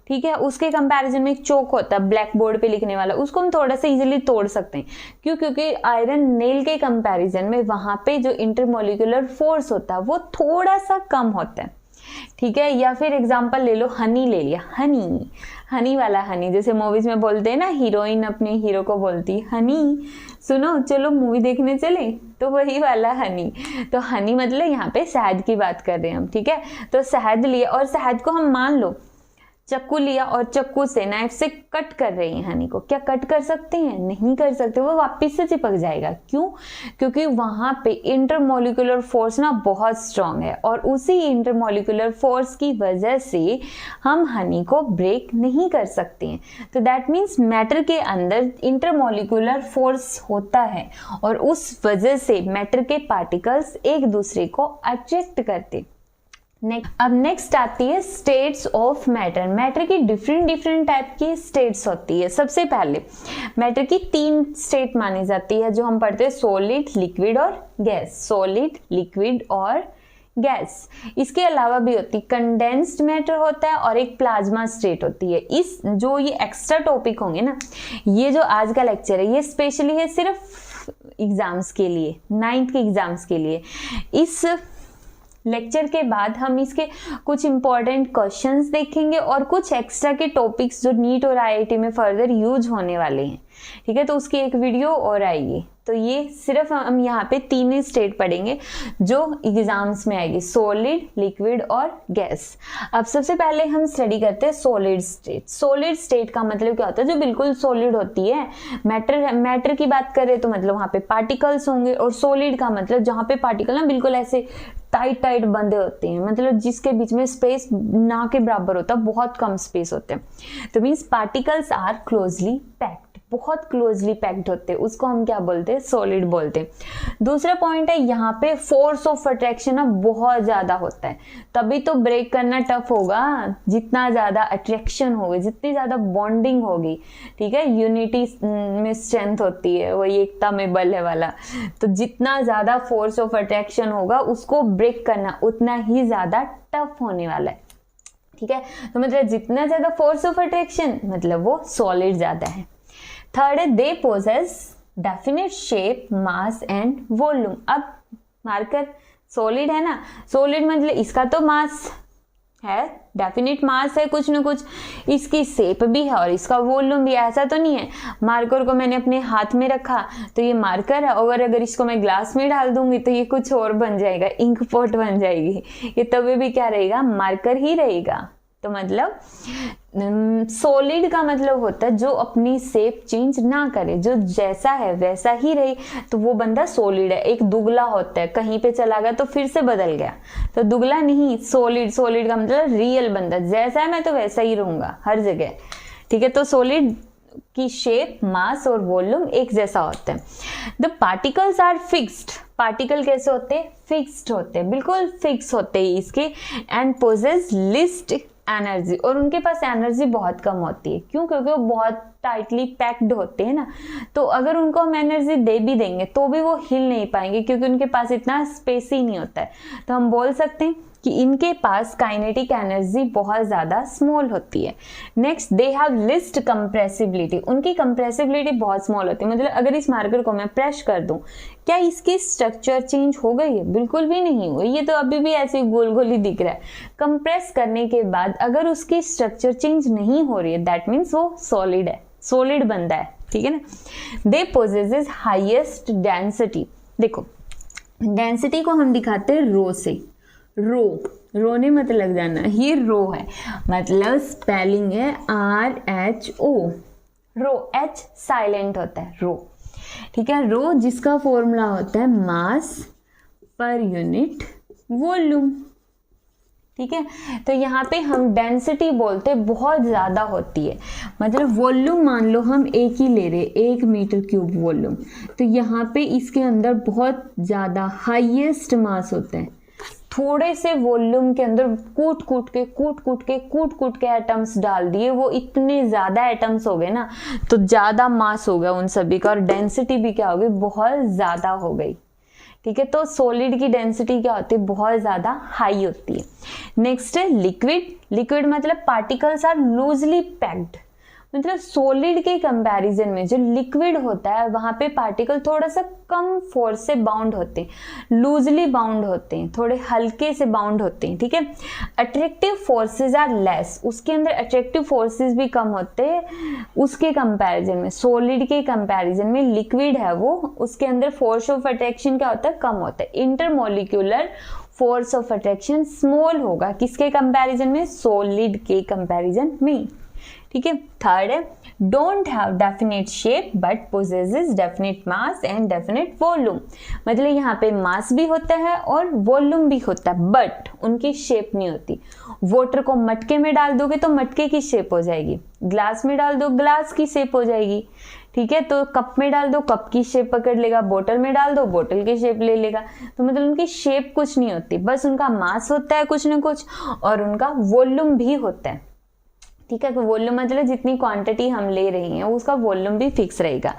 ठीक है, उसके कंपैरिजन में एक चोक होता है ब्लैक बोर्ड पे लिखने वाला, उसको हम थोड़ा सा इजीली तोड़ सकते हैं। क्यों? क्योंकि आयरन नेल के कंपैरिजन में वहां पे जो इंटरमोलिकुलर फोर्स होता है वो थोड़ा सा कम होता है। ठीक है, या फिर एग्जांपल ले लो, हनी ले लिया, हनी वाला हनी, जैसे मूवीज में बोलते हैं ना, हीरोइन अपने हीरो को बोलती हनी सुनो चलो मूवी देखने चले, तो वही वाला हनी। तो हनी मतलब यहाँ पे शहद की बात कर रहे हैं हम। ठीक है, तो शहद लिया और शहद को हम मान लो चाकू लिया और चाकू से नाइफ से कट कर रही हैं हनी को, क्या कट कर सकते हैं? नहीं कर सकते, वो वापस से चिपक जाएगा। क्यों? क्योंकि वहां पे इंटरमोलिकुलर फोर्स ना बहुत स्ट्रांग है और उसी इंटरमोलिकुलर फोर्स की वजह से हम हनी को ब्रेक नहीं कर सकते हैं। तो दैट मीन्स मैटर के अंदर इंटरमोलिकुलर फोर्स होता है और उस वजह से मैटर के पार्टिकल्स एक दूसरे को अट्रैक्ट करते। अब नेक्स्ट आती है स्टेट्स ऑफ मैटर। मैटर की डिफरेंट टाइप की स्टेट्स होती है। सबसे पहले मैटर की 3 स्टेट मानी जाती है जो हम पढ़ते हैं, सॉलिड, लिक्विड और गैस। सॉलिड, लिक्विड और गैस। इसके अलावा भी होती है कंडेंस्ड मैटर होता है और एक प्लाज्मा स्टेट होती है। इस जो ये एक्स्ट्रा टॉपिक होंगे ना, ये जो आज का लेक्चर है ये स्पेशली है सिर्फ एग्जाम्स के लिए, 9th के एग्जाम्स के लिए। इस लेक्चर के बाद हम इसके कुछ इंपॉर्टेंट क्वेश्चंस देखेंगे और कुछ एक्स्ट्रा के टॉपिक्स जो नीट और आईआईटी में फर्दर यूज होने वाले हैं। ठीक है, तो उसकी एक वीडियो और आएगी। तो ये सिर्फ हम यहाँ पे 3 स्टेट पढ़ेंगे जो एग्जाम्स में आएगी, सॉलिड, लिक्विड और गैस। अब सबसे पहले हम स्टडी करते हैं सॉलिड स्टेट। सॉलिड स्टेट का मतलब क्या होता है? जो बिल्कुल सॉलिड होती है। मैटर की बात करें तो मतलब वहां पे पार्टिकल्स होंगे, और सॉलिड का मतलब जहां पे पार्टिकल ना बिल्कुल ऐसे टाइट बंधे होते हैं, मतलब जिसके बीच में स्पेस ना के बराबर होता है, बहुत कम स्पेस होते हैं। तो means particles are closely packed, बहुत क्लोजली पैक्ड होते हैं, उसको हम क्या बोलते हैं? सॉलिड बोलते हैं। दूसरा पॉइंट है यहाँ पे फोर्स ऑफ अट्रैक्शन ना बहुत ज्यादा होता है, तभी तो ब्रेक करना टफ होगा। जितना ज्यादा अट्रैक्शन होगी, जितनी ज्यादा बॉन्डिंग होगी, ठीक है, यूनिटी में स्ट्रेंथ होती है, वही एकता में बल है वाला। तो जितना ज्यादा फोर्स ऑफ अट्रैक्शन होगा उसको ब्रेक करना उतना ही ज्यादा टफ होने वाला है। ठीक है, तो मतलब जितना ज्यादा फोर्स ऑफ अट्रैक्शन मतलब वो सॉलिड ज्यादा है। थर्ड है they possess definite shape, mass and volume. अब मार्कर सॉलिड है ना, सॉलिड मतलब इसका तो मास है, डेफिनेट मास है कुछ ना कुछ, इसकी शेप भी है और इसका वॉल्यूम भी। ऐसा तो नहीं है मार्कर को मैंने अपने हाथ में रखा तो ये मार्कर है, और अगर इसको मैं ग्लास में डाल दूंगी तो ये कुछ और बन जाएगा, इंक पॉट बन जाएगी। ये तभी भी क्या रहेगा? मार्कर ही रहेगा। तो मतलब सॉलिड का मतलब होता है जो अपनी शेप चेंज ना करे, जो जैसा है वैसा ही रहे, तो वो बंदा सॉलिड है। एक दुगला होता है, कहीं पे चला गया तो फिर से बदल गया, तो दुगला नहीं, सॉलिड। सॉलिड का मतलब रियल बंदा, जैसा है मैं तो वैसा ही रहूंगा हर जगह। ठीक है, तो सॉलिड की शेप, मास और वॉल्यूम एक जैसा होता है। The particles are fixed. Particle कैसे होते हैं? फिक्स्ड होते हैं, बिल्कुल फिक्स होते हैं इसके। एंड पोजेस लिस्ट एनर्जी, और उनके पास एनर्जी बहुत कम होती है। क्यों? क्योंकि वो बहुत टाइटली पैक्ड होते हैं ना, तो अगर उनको हम एनर्जी दे भी देंगे तो भी वो हिल नहीं पाएंगे, क्योंकि उनके पास इतना स्पेस ही नहीं होता है। तो हम बोल सकते हैं कि इनके पास काइनेटिक एनर्जी बहुत ज्यादा स्मॉल होती है। Next, they have list compressibility. उनकी कंप्रेसिबिलिटी बहुत स्मॉल होती है, मतलब अगर इस मार्कर को मैं प्रेस कर दूं, क्या इसकी स्ट्रक्चर चेंज हो गई है? बिल्कुल भी नहीं हुई, ये तो अभी भी ऐसे गोल गोल ही दिख रहा है। कंप्रेस करने के बाद अगर उसकी स्ट्रक्चर चेंज नहीं हो रही है, दैट मीन्स वो सॉलिड है, सॉलिड बंदा है। ठीक है ना। दे पोजेसेस हाईएस्ट डेंसिटी। देखो डेंसिटी को हम दिखाते हैं रो से। रो ने मत लग जाना, ये रो है, मतलब स्पेलिंग है RHO। रो, H साइलेंट होता है, रो। ठीक है, रो जिसका फॉर्मूला होता है मास पर यूनिट वॉल्यूम। ठीक है। तो यहाँ पे हम डेंसिटी बोलते बहुत ज़्यादा होती है, मतलब वॉल्यूम मान लो हम एक ही ले रहे 1 मीटर क्यूब वॉल्यूम, तो यहाँ पे इसके अंदर बहुत ज़्यादा हाईएस्ट मास होता है। थोड़े से वॉल्यूम के अंदर कूट कूट के एटम्स डाल दिए, वो इतने ज़्यादा एटम्स हो गए ना, तो ज़्यादा मास हो गया उन सभी का, और डेंसिटी भी क्या हो गई, बहुत ज़्यादा हो गई। ठीक है, तो सॉलिड की डेंसिटी क्या होती है, बहुत ज़्यादा हाई होती है। नेक्स्ट है लिक्विड। लिक्विड मतलब पार्टिकल्स आर लूजली पैक्ड, मतलब सॉलिड के कंपैरिजन में जो लिक्विड होता है वहां पे पार्टिकल थोड़ा सा कम फोर्स से बाउंड होते हैं, लूजली बाउंड होते हैं, थोड़े हल्के से बाउंड होते हैं। ठीक है, अट्रैक्टिव फोर्सेस आर लेस, उसके अंदर अट्रैक्टिव फोर्सेस भी कम होते हैं उसके कंपैरिजन में, सॉलिड के कंपैरिजन में लिक्विड है वो, उसके अंदर फोर्स ऑफ अट्रैक्शन क्या होता है, कम होता है। Intermolecular force of attraction small होगा, किसके कंपैरिजन में, सॉलिड के कंपैरिजन में। ठीक है, थर्ड है don't have definite shape but possesses definite mass and definite volume, मतलब यहाँ पे मास भी होता है और वॉल्यूम भी होता है, बट उनकी शेप नहीं होती। वाटर को मटके में डाल दोगे तो मटके की शेप हो जाएगी, ग्लास में डाल दो ग्लास की शेप हो जाएगी। ठीक है, तो कप में डाल दो कप की शेप पकड़ लेगा, बोतल में डाल दो बोतल की शेप ले लेगा। तो मतलब उनकी शेप कुछ नहीं होती, बस उनका मास होता है कुछ ना कुछ, और उनका वॉल्यूम भी होता है। ठीक है, तो वॉल्यूम मतलब जितनी क्वांटिटी हम ले रहे हैं उसका वॉल्यूम भी फिक्स रहेगा।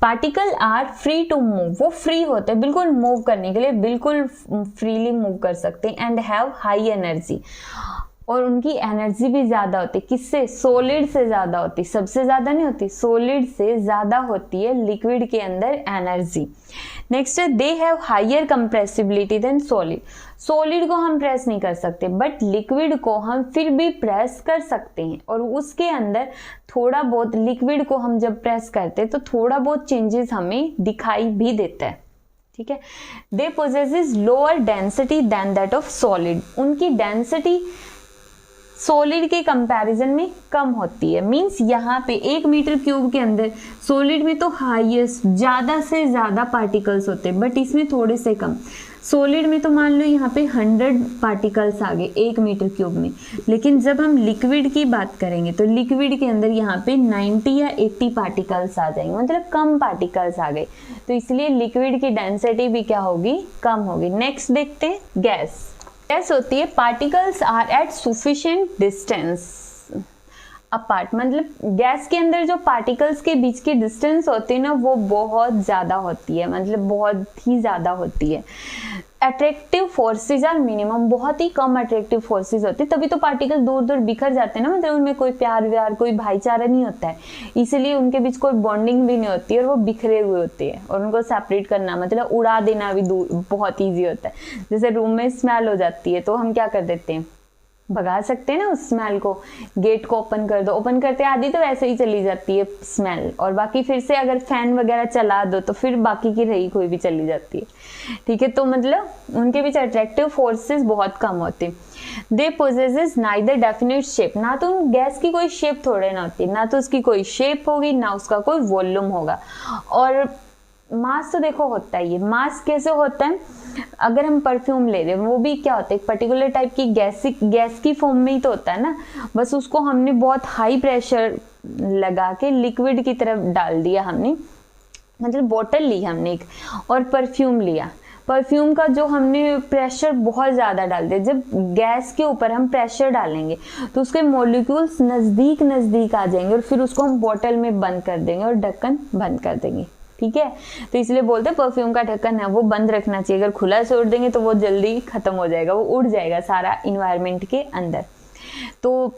Particle are free to move, वो फ्री होते हैं बिल्कुल मूव करने के लिए, बिल्कुल फ्रीली मूव कर सकते हैं। एंड हैव हाई एनर्जी, और उनकी एनर्जी भी ज्यादा होती है, किससे, सॉलिड से ज्यादा होती, सबसे ज्यादा नहीं होती, सॉलिड से ज्यादा होती है लिक्विड के अंदर एनर्जी। नेक्स्ट है they have higher compressibility than solid, solid को हम प्रेस नहीं कर सकते बट लिक्विड को हम फिर भी प्रेस कर सकते हैं, और उसके अंदर थोड़ा बहुत लिक्विड को हम जब प्रेस करते हैं तो थोड़ा बहुत चेंजेस हमें दिखाई भी देता है। ठीक है, they possesses lower density than that of solid, उनकी डेंसिटी सॉलिड के कंपैरिजन में कम होती है। मींस यहाँ पे 1 मीटर क्यूब के अंदर सॉलिड में तो हाईएस्ट ज्यादा से ज्यादा पार्टिकल्स होते हैं, बट इसमें थोड़े से कम। सॉलिड में तो मान लो यहाँ पे 100 पार्टिकल्स आ गए 1 मीटर क्यूब में, लेकिन जब हम लिक्विड की बात करेंगे तो लिक्विड के अंदर यहाँ पे 90 या 80 पार्टिकल्स आ जाएंगे, मतलब कम पार्टिकल्स आ गए, तो इसलिए लिक्विड की डेंसिटी भी क्या होगी, कम होगी। नेक्स्ट देखते हैं गैस। गैस होती है particles are at sufficient distance apart, मतलब गैस के अंदर जो पार्टिकल्स के बीच की डिस्टेंस होती है ना वो बहुत ज़्यादा होती है, मतलब बहुत ही ज़्यादा होती है। अट्रैक्टिव फोर्सेस आर मिनिमम, बहुत ही कम अट्रैक्टिव फोर्सेस होती है, तभी तो पार्टिकल दूर दूर बिखर जाते हैं ना, मतलब उनमें कोई प्यार व्यार कोई भाईचारा नहीं होता है, इसीलिए उनके बीच कोई बॉन्डिंग भी नहीं होती है और वो बिखरे हुए होते हैं, और उनको सेपरेट करना मतलब उड़ा देना भी बहुत ईजी होता है। जैसे रूम में स्मेल हो जाती है तो हम क्या कर देते हैं, भगा सकते हैं ना उस स्मेल को, गेट को ओपन कर दो, ओपन करते आधी तो वैसे ही चली जाती है स्मेल, और बाकी फिर से अगर फैन वगैरह चला दो तो फिर बाकी की रही कोई भी चली जाती है। ठीक है, तो मतलब उनके बीच अट्रैक्टिव फोर्सेस बहुत कम होते। दे पोजेसेस नाइदर डेफिनेट शेप, ना तो उन गैस की कोई शेप थोड़े ना होती, ना तो उसकी कोई शेप होगी ना उसका कोई वॉल्यूम होगा। और मास तो देखो होता ही है, मास कैसे होता है, अगर हम परफ्यूम ले रहे हैं वो भी क्या होता है, एक पर्टिकुलर टाइप की गैस की फॉर्म में ही तो होता है ना, बस उसको हमने बहुत हाई प्रेशर लगा के लिक्विड की तरफ डाल दिया हमने, मतलब बोतल ली हमने एक और परफ्यूम लिया, परफ्यूम का जो हमने प्रेशर बहुत ज़्यादा डाल दिया, जब गैस के ऊपर हम प्रेशर डालेंगे तो उसके मॉलिक्यूल्स नज़दीक नज़दीक आ जाएंगे और फिर उसको हम बोतल में बंद कर देंगे और ढक्कन बंद कर देंगे। ठीक है, तो इसलिए बोलते हैं परफ्यूम का ढक्कन है वो बंद रखना चाहिए, अगर खुला छोड़ देंगे तो वो जल्दी खत्म हो जाएगा, वो उड़ जाएगा सारा इन्वायरमेंट के अंदर। तो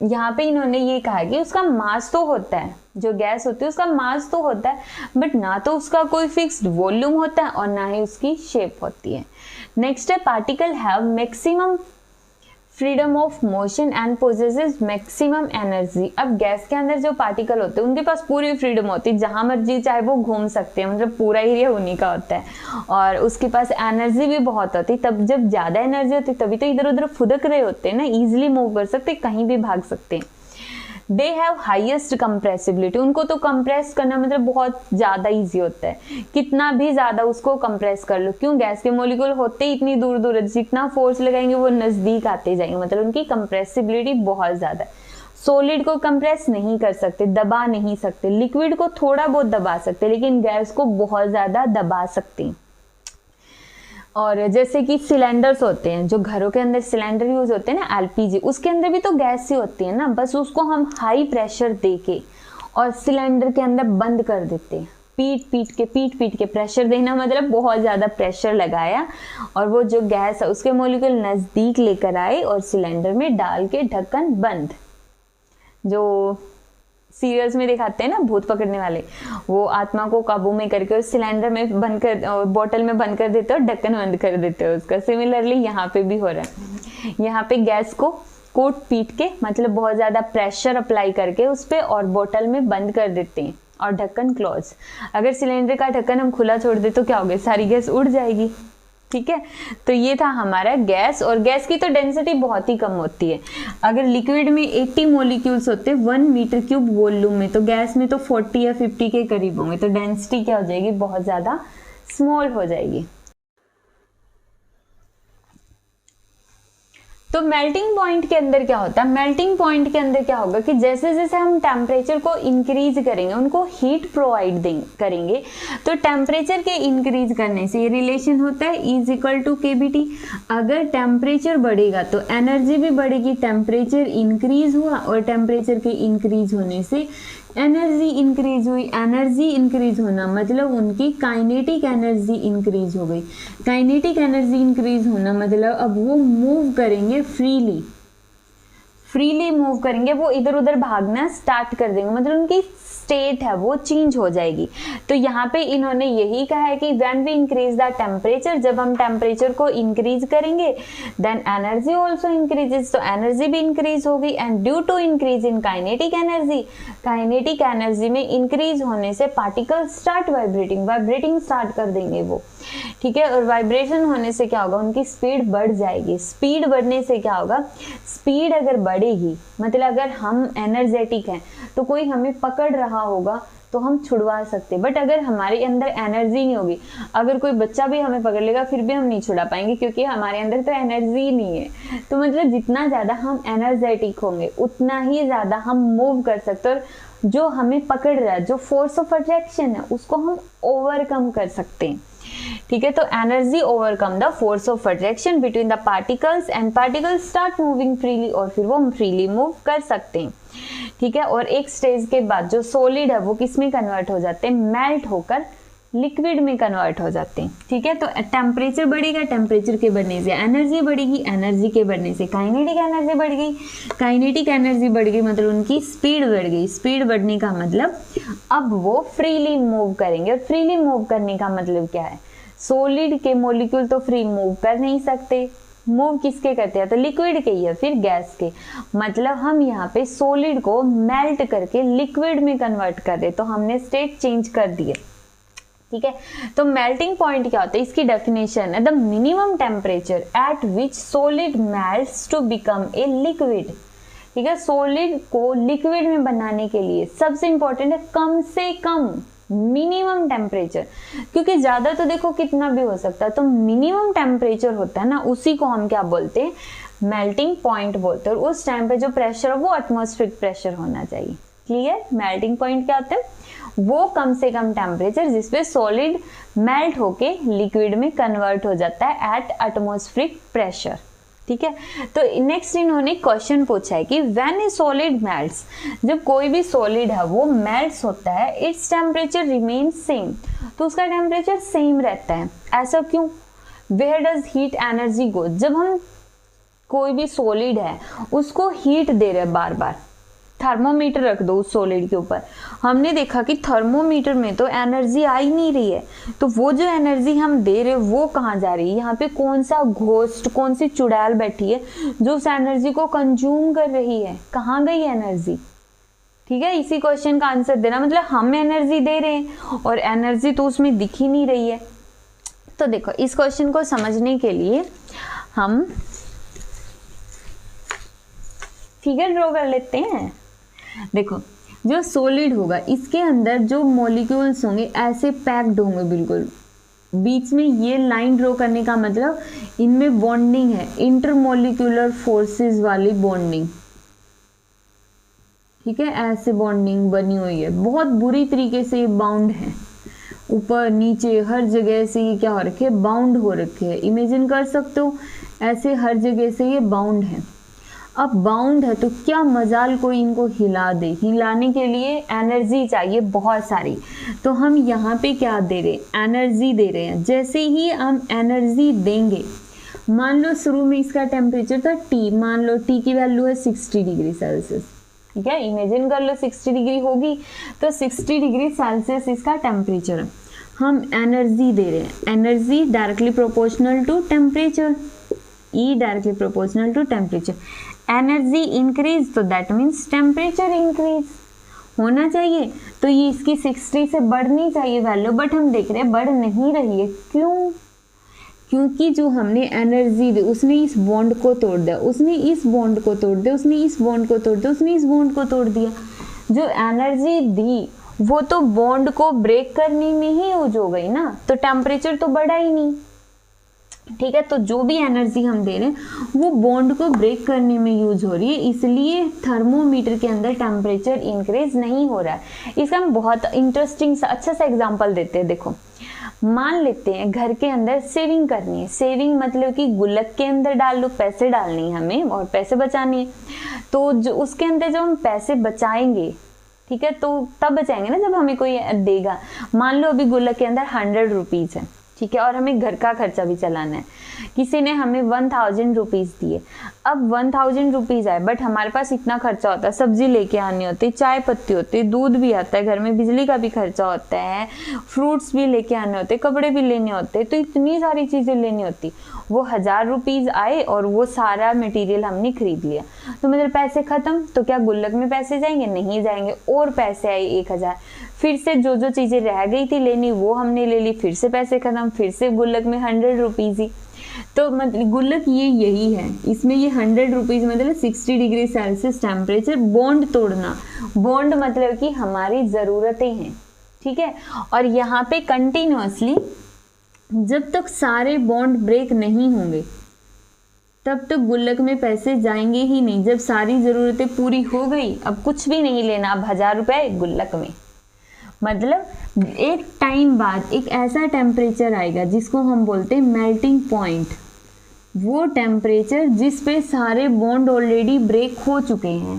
यहाँ पे इन्होंने ये कहा कि उसका मास तो होता है, जो गैस होती है उसका मास तो होता है, बट ना तो उसका कोई फिक्स्ड वॉल्यूम होता है और ना ही उसकी शेप होती है। नेक्स्ट है particle have maximum freedom of motion and possesses maximum energy. अब गैस के अंदर जो पार्टिकल होते हैं उनके पास पूरी फ्रीडम होती है, जहां मर्जी चाहे वो घूम सकते हैं, मतलब पूरा एरिया उन्हीं का होता है, और उसके पास एनर्जी भी बहुत होती है। तब जब ज्यादा एनर्जी होती है तभी तो इधर उधर फुदक रहे होते हैं ना, इजिली मूव कर सकते, कहीं भी भाग सकते हैं। दे हैव हाईएस्ट कंप्रेसिबिलिटी, उनको तो कंप्रेस करना मतलब बहुत ज़्यादा ईजी होता है, कितना भी ज़्यादा उसको कंप्रेस कर लो। क्यों? गैस के मोलिक्यूल होते ही इतनी दूर दूर, जितना फोर्स लगाएंगे वो नज़दीक आते जाएंगे, मतलब उनकी कंप्रेसिबिलिटी बहुत ज़्यादा है। सॉलिड को कंप्रेस नहीं कर सकते, दबा नहीं सकते, लिक्विड को थोड़ा बहुत दबा सकते, लेकिन गैस को बहुत ज़्यादा दबा सकते हैं। और जैसे कि सिलेंडर्स होते हैं, जो घरों के अंदर सिलेंडर यूज होते हैं ना, एलपीजी, उसके अंदर भी तो गैस ही होती है ना, बस उसको हम हाई प्रेशर देके और सिलेंडर के अंदर बंद कर देते हैं। पीट पीट के प्रेशर देना मतलब बहुत ज़्यादा प्रेशर लगाया और वो जो गैस है उसके मॉलिक्यूल नज़दीक लेकर आए और सिलेंडर में डाल के ढक्कन बंद। जो सीरियल्स में दिखाते हैं ना भूत पकड़ने वाले, वो आत्मा को काबू में करके उस सिलेंडर में बंद कर, बोतल में बंद कर देते हो, ढक्कन बंद कर देते हो उसका। सिमिलरली यहाँ पे भी हो रहा है, यहाँ पे गैस को कोट पीट के मतलब बहुत ज़्यादा प्रेशर अप्लाई करके उस पर और बोतल में बंद कर देते हैं और ढक्कन क्लोज। अगर सिलेंडर का ढक्कन हम खुला छोड़ दे तो क्या होगा? सारी गैस उड़ जाएगी। ठीक है, तो ये था हमारा गैस। और गैस की तो डेंसिटी बहुत ही कम होती है। अगर लिक्विड में 80 मोलिक्यूल्स होते हैं 1 मीटर क्यूब वॉल्यूम में, तो गैस में तो 40 या 50 के करीब होंगे, तो डेंसिटी क्या हो जाएगी? बहुत ज़्यादा स्मॉल हो जाएगी। तो मेल्टिंग पॉइंट के अंदर क्या होता है? मेल्टिंग पॉइंट के अंदर क्या होगा कि जैसे जैसे हम टेम्परेचर को इंक्रीज करेंगे, उनको हीट प्रोवाइड करेंगे, तो टेम्परेचर के इंक्रीज करने से ये रिलेशन होता है इज इक्वल टू केबीटी। अगर टेम्परेचर बढ़ेगा तो एनर्जी भी बढ़ेगी। टेम्परेचर इंक्रीज हुआ और टेम्परेचर के इंक्रीज होने से एनर्जी इंक्रीज हुई। एनर्जी इंक्रीज होना मतलब उनकी काइनेटिक एनर्जी इंक्रीज हो गई। काइनेटिक एनर्जी इंक्रीज होना मतलब अब वो मूव करेंगे फ्रीली मूव करेंगे, वो इधर उधर भागना स्टार्ट कर देंगे, मतलब उनकी स्टेट है वो चेंज हो जाएगी। तो यहाँ पे इन्होंने यही कहा है कि when we increase the temperature, जब हम टेम्परेचर को इंक्रीज करेंगे देन एनर्जी ऑल्सो इंक्रीजेस, तो एनर्जी भी इंक्रीज होगी। And due to increase in kinetic energy में इंक्रीज होने से पार्टिकल स्टार्ट वाइब्रेटिंग स्टार्ट कर देंगे वो। ठीक है, और वाइब्रेशन होने से क्या होगा? उनकी स्पीड बढ़ जाएगी। स्पीड बढ़ने से क्या होगा? स्पीड अगर बढ़ेगी मतलब अगर हम एनर्जेटिक हैं तो कोई हमें पकड़ रहा होगा तो हम छुड़वा सकते, बट अगर हमारे अंदर एनर्जी नहीं होगी, अगर कोई बच्चा भी हमें पकड़ लेगा फिर भी हम नहीं छुड़ा पाएंगे क्योंकि हमारे अंदर तो एनर्जी नहीं है। तो मतलब जितना ज़्यादा हम एनर्जेटिक होंगे उतना ही ज़्यादा हम मूव कर सकते और जो हमें पकड़ रहा है, जो फोर्स ऑफ अट्रैक्शन है, उसको हम ओवरकम कर सकते हैं। ठीक है, तो energy overcome the force of attraction between the particles and particles start moving freely, और फिर वो हम फ्रीली मूव कर सकते हैं। ठीक है, और एक स्टेज के बाद जो सॉलिड है वो किस में कन्वर्ट हो जाते हैं? मेल्ट होकर लिक्विड में कन्वर्ट हो जाते हैं। ठीक है, तो टेम्परेचर बढ़ेगा, टेम्परेचर के बढ़ने से एनर्जी बढ़ेगी, एनर्जी के बढ़ने से काइनेटिक एनर्जी बढ़ गई, काइनेटिक एनर्जी बढ़ गई मतलब उनकी स्पीड बढ़ गई। स्पीड बढ़ने का मतलब अब वो फ्रीली मूव करेंगे, और फ्रीली मूव करने का मतलब क्या है? सॉलिड के मॉलिक्यूल तो फ्री मूव कर नहीं सकते, मूव किसके करते हैं? तो लिक्विड के या फिर गैस के। मतलब हम यहाँ पे सॉलिड को मेल्ट करके लिक्विड में कन्वर्ट कर दे, तो हमने स्टेट चेंज कर दिए। ठीक है, तो मेल्टिंग पॉइंट क्या होता है? इसकी डेफिनेशन है the minimum temperature at which solid melts to become a liquid. ठीक है, सॉलिड को लिक्विड में बनाने के लिए सबसे इंपॉर्टेंट है कम से कम मिनिमम टेम्परेचर, क्योंकि ज्यादा तो देखो कितना भी हो सकता है, तो मिनिमम टेम्परेचर होता है ना, उसी को हम क्या बोलते हैं? मेल्टिंग पॉइंट बोलते हैं। और उस टाइम पे जो प्रेशर हो वो एटमॉस्फेरिक प्रेशर होना चाहिए। क्लियर? मेल्टिंग पॉइंट क्या होता है? वो कम से कम टेम्परेचर जिसपे सॉलिड मेल्ट होके लिक्विड में कन्वर्ट हो जाता है एट एटमॉस्फेरिक प्रेशर। ठीक है, तो नेक्स्ट इन्होंने क्वेश्चन पूछा है कि व्हेन ए सॉलिड मेल्ट्स, जब कोई भी सॉलिड है वो मेल्ट्स होता है, इट्स टेम्परेचर रिमेन्स सेम, तो उसका टेम्परेचर सेम रहता है। ऐसा क्यों? वेयर डज हीट एनर्जी गो? जब हम कोई भी सॉलिड है उसको हीट दे रहे हैं बार बार, थर्मोमीटर रख दो उस सॉलिड के ऊपर, हमने देखा कि थर्मोमीटर में तो एनर्जी आ ही नहीं रही है, तो वो जो एनर्जी हम दे रहे वो कहाँ जा रही है? यहाँ पे कौन सा घोस्ट, कौन सी चुड़ैल बैठी है जो उस एनर्जी को कंज्यूम कर रही है? कहाँ गई एनर्जी? ठीक है, इसी क्वेश्चन का आंसर देना। मतलब हम एनर्जी दे रहे हैं और एनर्जी तो उसमें दिख ही नहीं रही है। तो देखो, इस क्वेश्चन को समझने के लिए हम फिगर ड्रॉ कर लेते हैं। देखो जो सॉलिड होगा इसके अंदर जो मॉलिक्यूल्स होंगे ऐसे पैक्ड होंगे बिल्कुल, बीच में ये लाइन ड्रॉ करने का मतलब इनमें बॉन्डिंग है, इंटरमोलिक्यूलर फोर्सेस वाली बॉन्डिंग, ठीक है, ऐसे बॉन्डिंग बनी हुई है, बहुत बुरी तरीके से ये बाउंड है, ऊपर नीचे हर जगह से ये क्या हो रखे है, बाउंड हो रखे है। इमेजिन कर सकते हो ऐसे हर जगह से ये बाउंड है। अब बाउंड है तो क्या मजाल कोई इनको हिला दे, हिलाने के लिए एनर्जी चाहिए बहुत सारी, तो हम यहाँ पे क्या दे रहे हैं, एनर्जी दे रहे हैं। जैसे ही हम एनर्जी देंगे, मान लो शुरू में इसका टेम्परेचर था T, मान लो T की वैल्यू है 60 डिग्री सेल्सियस, ठीक है, इमेजिन कर लो 60 डिग्री होगी तो 60 डिग्री सेल्सियस इसका टेम्परेचर है। हम एनर्जी दे रहे हैं, energy directly proportional to temperature, E directly proportional to temperature. Energy increase तो दैट मीन्स टेम्परेचर इंक्रीज होना चाहिए, तो ये इसकी 60 से बढ़नी चाहिए वैल्यू, बट हम देख रहे हैं बढ़ नहीं रही है। क्यों? क्योंकि जो हमने एनर्जी दी उसने इस बॉन्ड को तोड़ दिया, उसने इस बॉन्ड को तोड़ दिया, उसने इस बॉन्ड को तोड़ दिया, उसने इस बॉन्ड को तोड़ दिया। जो एनर्जी दी वो तो बॉन्ड को ब्रेक करने में ही यूज हो गई ना, तो टेम्परेचर तो बढ़ा ही नहीं, ठीक है। तो जो भी एनर्जी हम दे रहे हैं वो बॉन्ड को ब्रेक करने में यूज हो रही है, इसलिए थर्मोमीटर के अंदर टेम्परेचर इंक्रीज नहीं हो रहा है। इसका हम बहुत इंटरेस्टिंग सा अच्छा सा एग्जांपल देते हैं। देखो मान लेते हैं घर के अंदर सेविंग करनी है, सेविंग मतलब कि गुल्लक के अंदर डाल लो, पैसे डालने हैं हमें और पैसे बचाने हैं, तो जो उसके अंदर जब हम पैसे बचाएंगे, ठीक है, तो तब बचाएंगे ना जब हमें कोई देगा। मान लो अभी गुल्लक के अंदर 100 रुपीज है, ठीक है, और हमें घर का खर्चा भी चलाना है, किसी ने हमें 1000 रुपीज दिए। अब 1000 रुपीज आए, बट हमारे पास इतना खर्चा होता है, सब्जी लेके आनी होती है, चाय पत्ती होती है, दूध भी आता है, घर में बिजली का भी खर्चा होता है, फ्रूट्स भी लेके आने होते, कपड़े भी लेने होते, तो इतनी सारी चीजें लेनी होती। वो 1000 रुपीज आए और वो सारा मटेरियल हमने खरीद लिया, तो मतलब पैसे खत्म, तो क्या गुल्लक में पैसे जाएंगे? नहीं जाएंगे, और पैसे आए 1000, फिर से जो जो चीजें रह गई थी लेनी वो हमने ले ली, फिर से पैसे खत्म, फिर से गुल्लक में 100 रुपीज ही। तो मतलब गुल्लक ये यही है, इसमें ये 100 रुपीज मतलब 60 डिग्री सेल्सियस टेम्परेचर, बॉन्ड तोड़ना, बॉन्ड मतलब कि हमारी जरूरतें हैं, ठीक है। और यहाँ पे कंटिन्यूअसली जब तक सारे बॉन्ड ब्रेक नहीं होंगे तब तक गुल्लक में पैसे जाएंगे ही नहीं। जब सारी जरूरतें पूरी हो गई, अब कुछ भी नहीं लेना, अब 1000 रुपए गुल्लक में, मतलब एक टाइम बाद एक ऐसा टेम्परेचर आएगा जिसको हम बोलते हैं मेल्टिंग पॉइंट। वो टेम्परेचर जिस पे सारे बॉन्ड ऑलरेडी ब्रेक हो चुके हैं,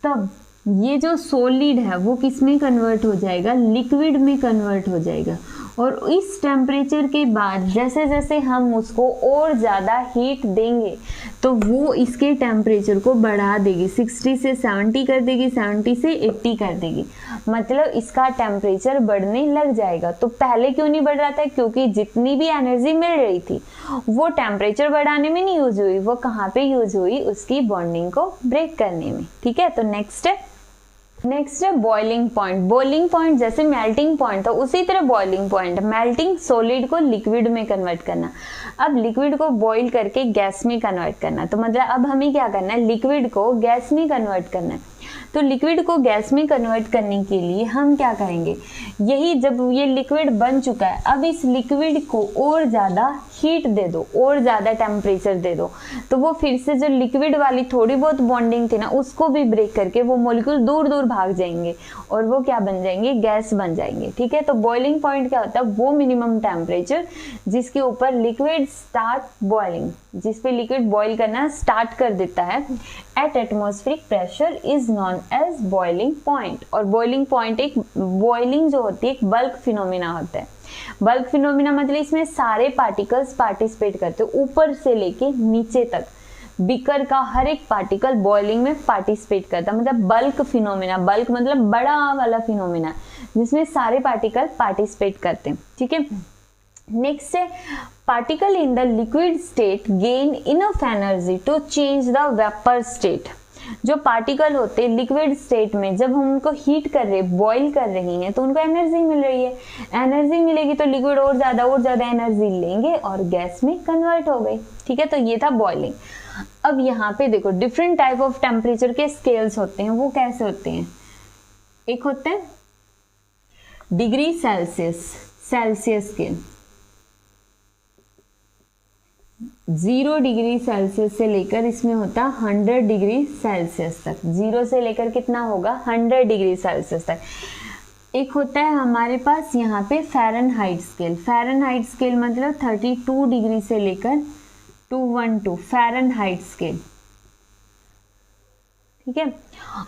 तब ये जो सॉलिड है वो किस में कन्वर्ट हो जाएगा? लिक्विड में कन्वर्ट हो जाएगा। और इस टेम्परेचर के बाद जैसे जैसे हम उसको और ज़्यादा हीट देंगे तो वो इसके टेम्परेचर को बढ़ा देगी, 60 से 70 कर देगी, 70 से 80 कर देगी, मतलब इसका टेम्परेचर बढ़ने लग जाएगा। तो पहले क्यों नहीं बढ़ रहा था? क्योंकि जितनी भी एनर्जी मिल रही थी वो टेम्परेचर बढ़ाने में नहीं यूज हुई, वो कहाँ पे यूज हुई? उसकी बॉन्डिंग को ब्रेक करने में, ठीक है। तो नेक्स्ट है बॉइलिंग पॉइंट। बॉइलिंग पॉइंट जैसे मेल्टिंग पॉइंट था उसी तरह बॉइलिंग पॉइंट, मेल्टिंग सॉलिड को लिक्विड में कन्वर्ट करना, अब लिक्विड को बॉईल करके गैस में कन्वर्ट करना। तो मतलब अब हमें क्या करना है? लिक्विड को गैस में कन्वर्ट करना है। तो लिक्विड को गैस में कन्वर्ट करने के लिए हम क्या करेंगे? यही जब ये लिक्विड बन चुका है, अब इस लिक्विड को और ज़्यादा हीट दे दो, और ज़्यादा टेम्परेचर दे दो, तो वो फिर से जो लिक्विड वाली थोड़ी बहुत बॉन्डिंग थी ना उसको भी ब्रेक करके वो मॉलिक्यूल दूर दूर भाग जाएंगे और वो क्या बन जाएंगे? गैस बन जाएंगे, ठीक है। तो बॉइलिंग पॉइंट क्या होता है? वो मिनिमम टेम्परेचर जिसके ऊपर लिक्विड स्टार्ट बॉइलिंग, जिस पे लिक्विड बॉईल करना स्टार्ट कर देता है at atmospheric pressure is known as boiling point. और बॉइलिंग पॉइंट एक बॉइलिंग जो होती है एक बल्क फिनोमिना होता है। बल्क फिनोमिना मतलब इसमें सारे पार्टिकल्स पार्टिसिपेट करते हैं, ऊपर से लेके नीचे तक बीकर का हर एक पार्टिकल बॉइलिंग में पार्टिसिपेट करता है, मतलब बल्क फिनोमिना। बल्क मतलब बड़ा वाला फिनोमिना जिसमें सारे पार्टिकल पार्टिसिपेट करते हैं, ठीक है। नेक्स्ट है particle in the liquid state gain enough energy to change the vapour state. जो पार्टिकल होते हैं लिक्विड स्टेट में, जब हम उनको हीट कर रहे हैं, बॉईल कर रही हैं, तो उनको एनर्जी मिल रही है। एनर्जी मिलेगी तो लिक्विड और ज्यादा एनर्जी लेंगे और गैस में कन्वर्ट हो गई, ठीक है। तो ये था बॉइलिंग। अब यहाँ पे देखो डिफरेंट टाइप ऑफ टेम्परेचर के स्केल्स होते हैं, वो कैसे होते हैं। एक होता है degree Celsius, Celsius scale, 0 degree Celsius से लेकर इसमें होता 100 डिग्री सेल्सियस तक, 0 से लेकर कितना होगा 100 डिग्री सेल्सियस तक। एक होता है हमारे पास यहाँ पे फ़ारेनहाइट स्केल, फ़ारेनहाइट स्केल मतलब 32 डिग्री से लेकर 212 फ़ारेनहाइट स्केल, ठीक है।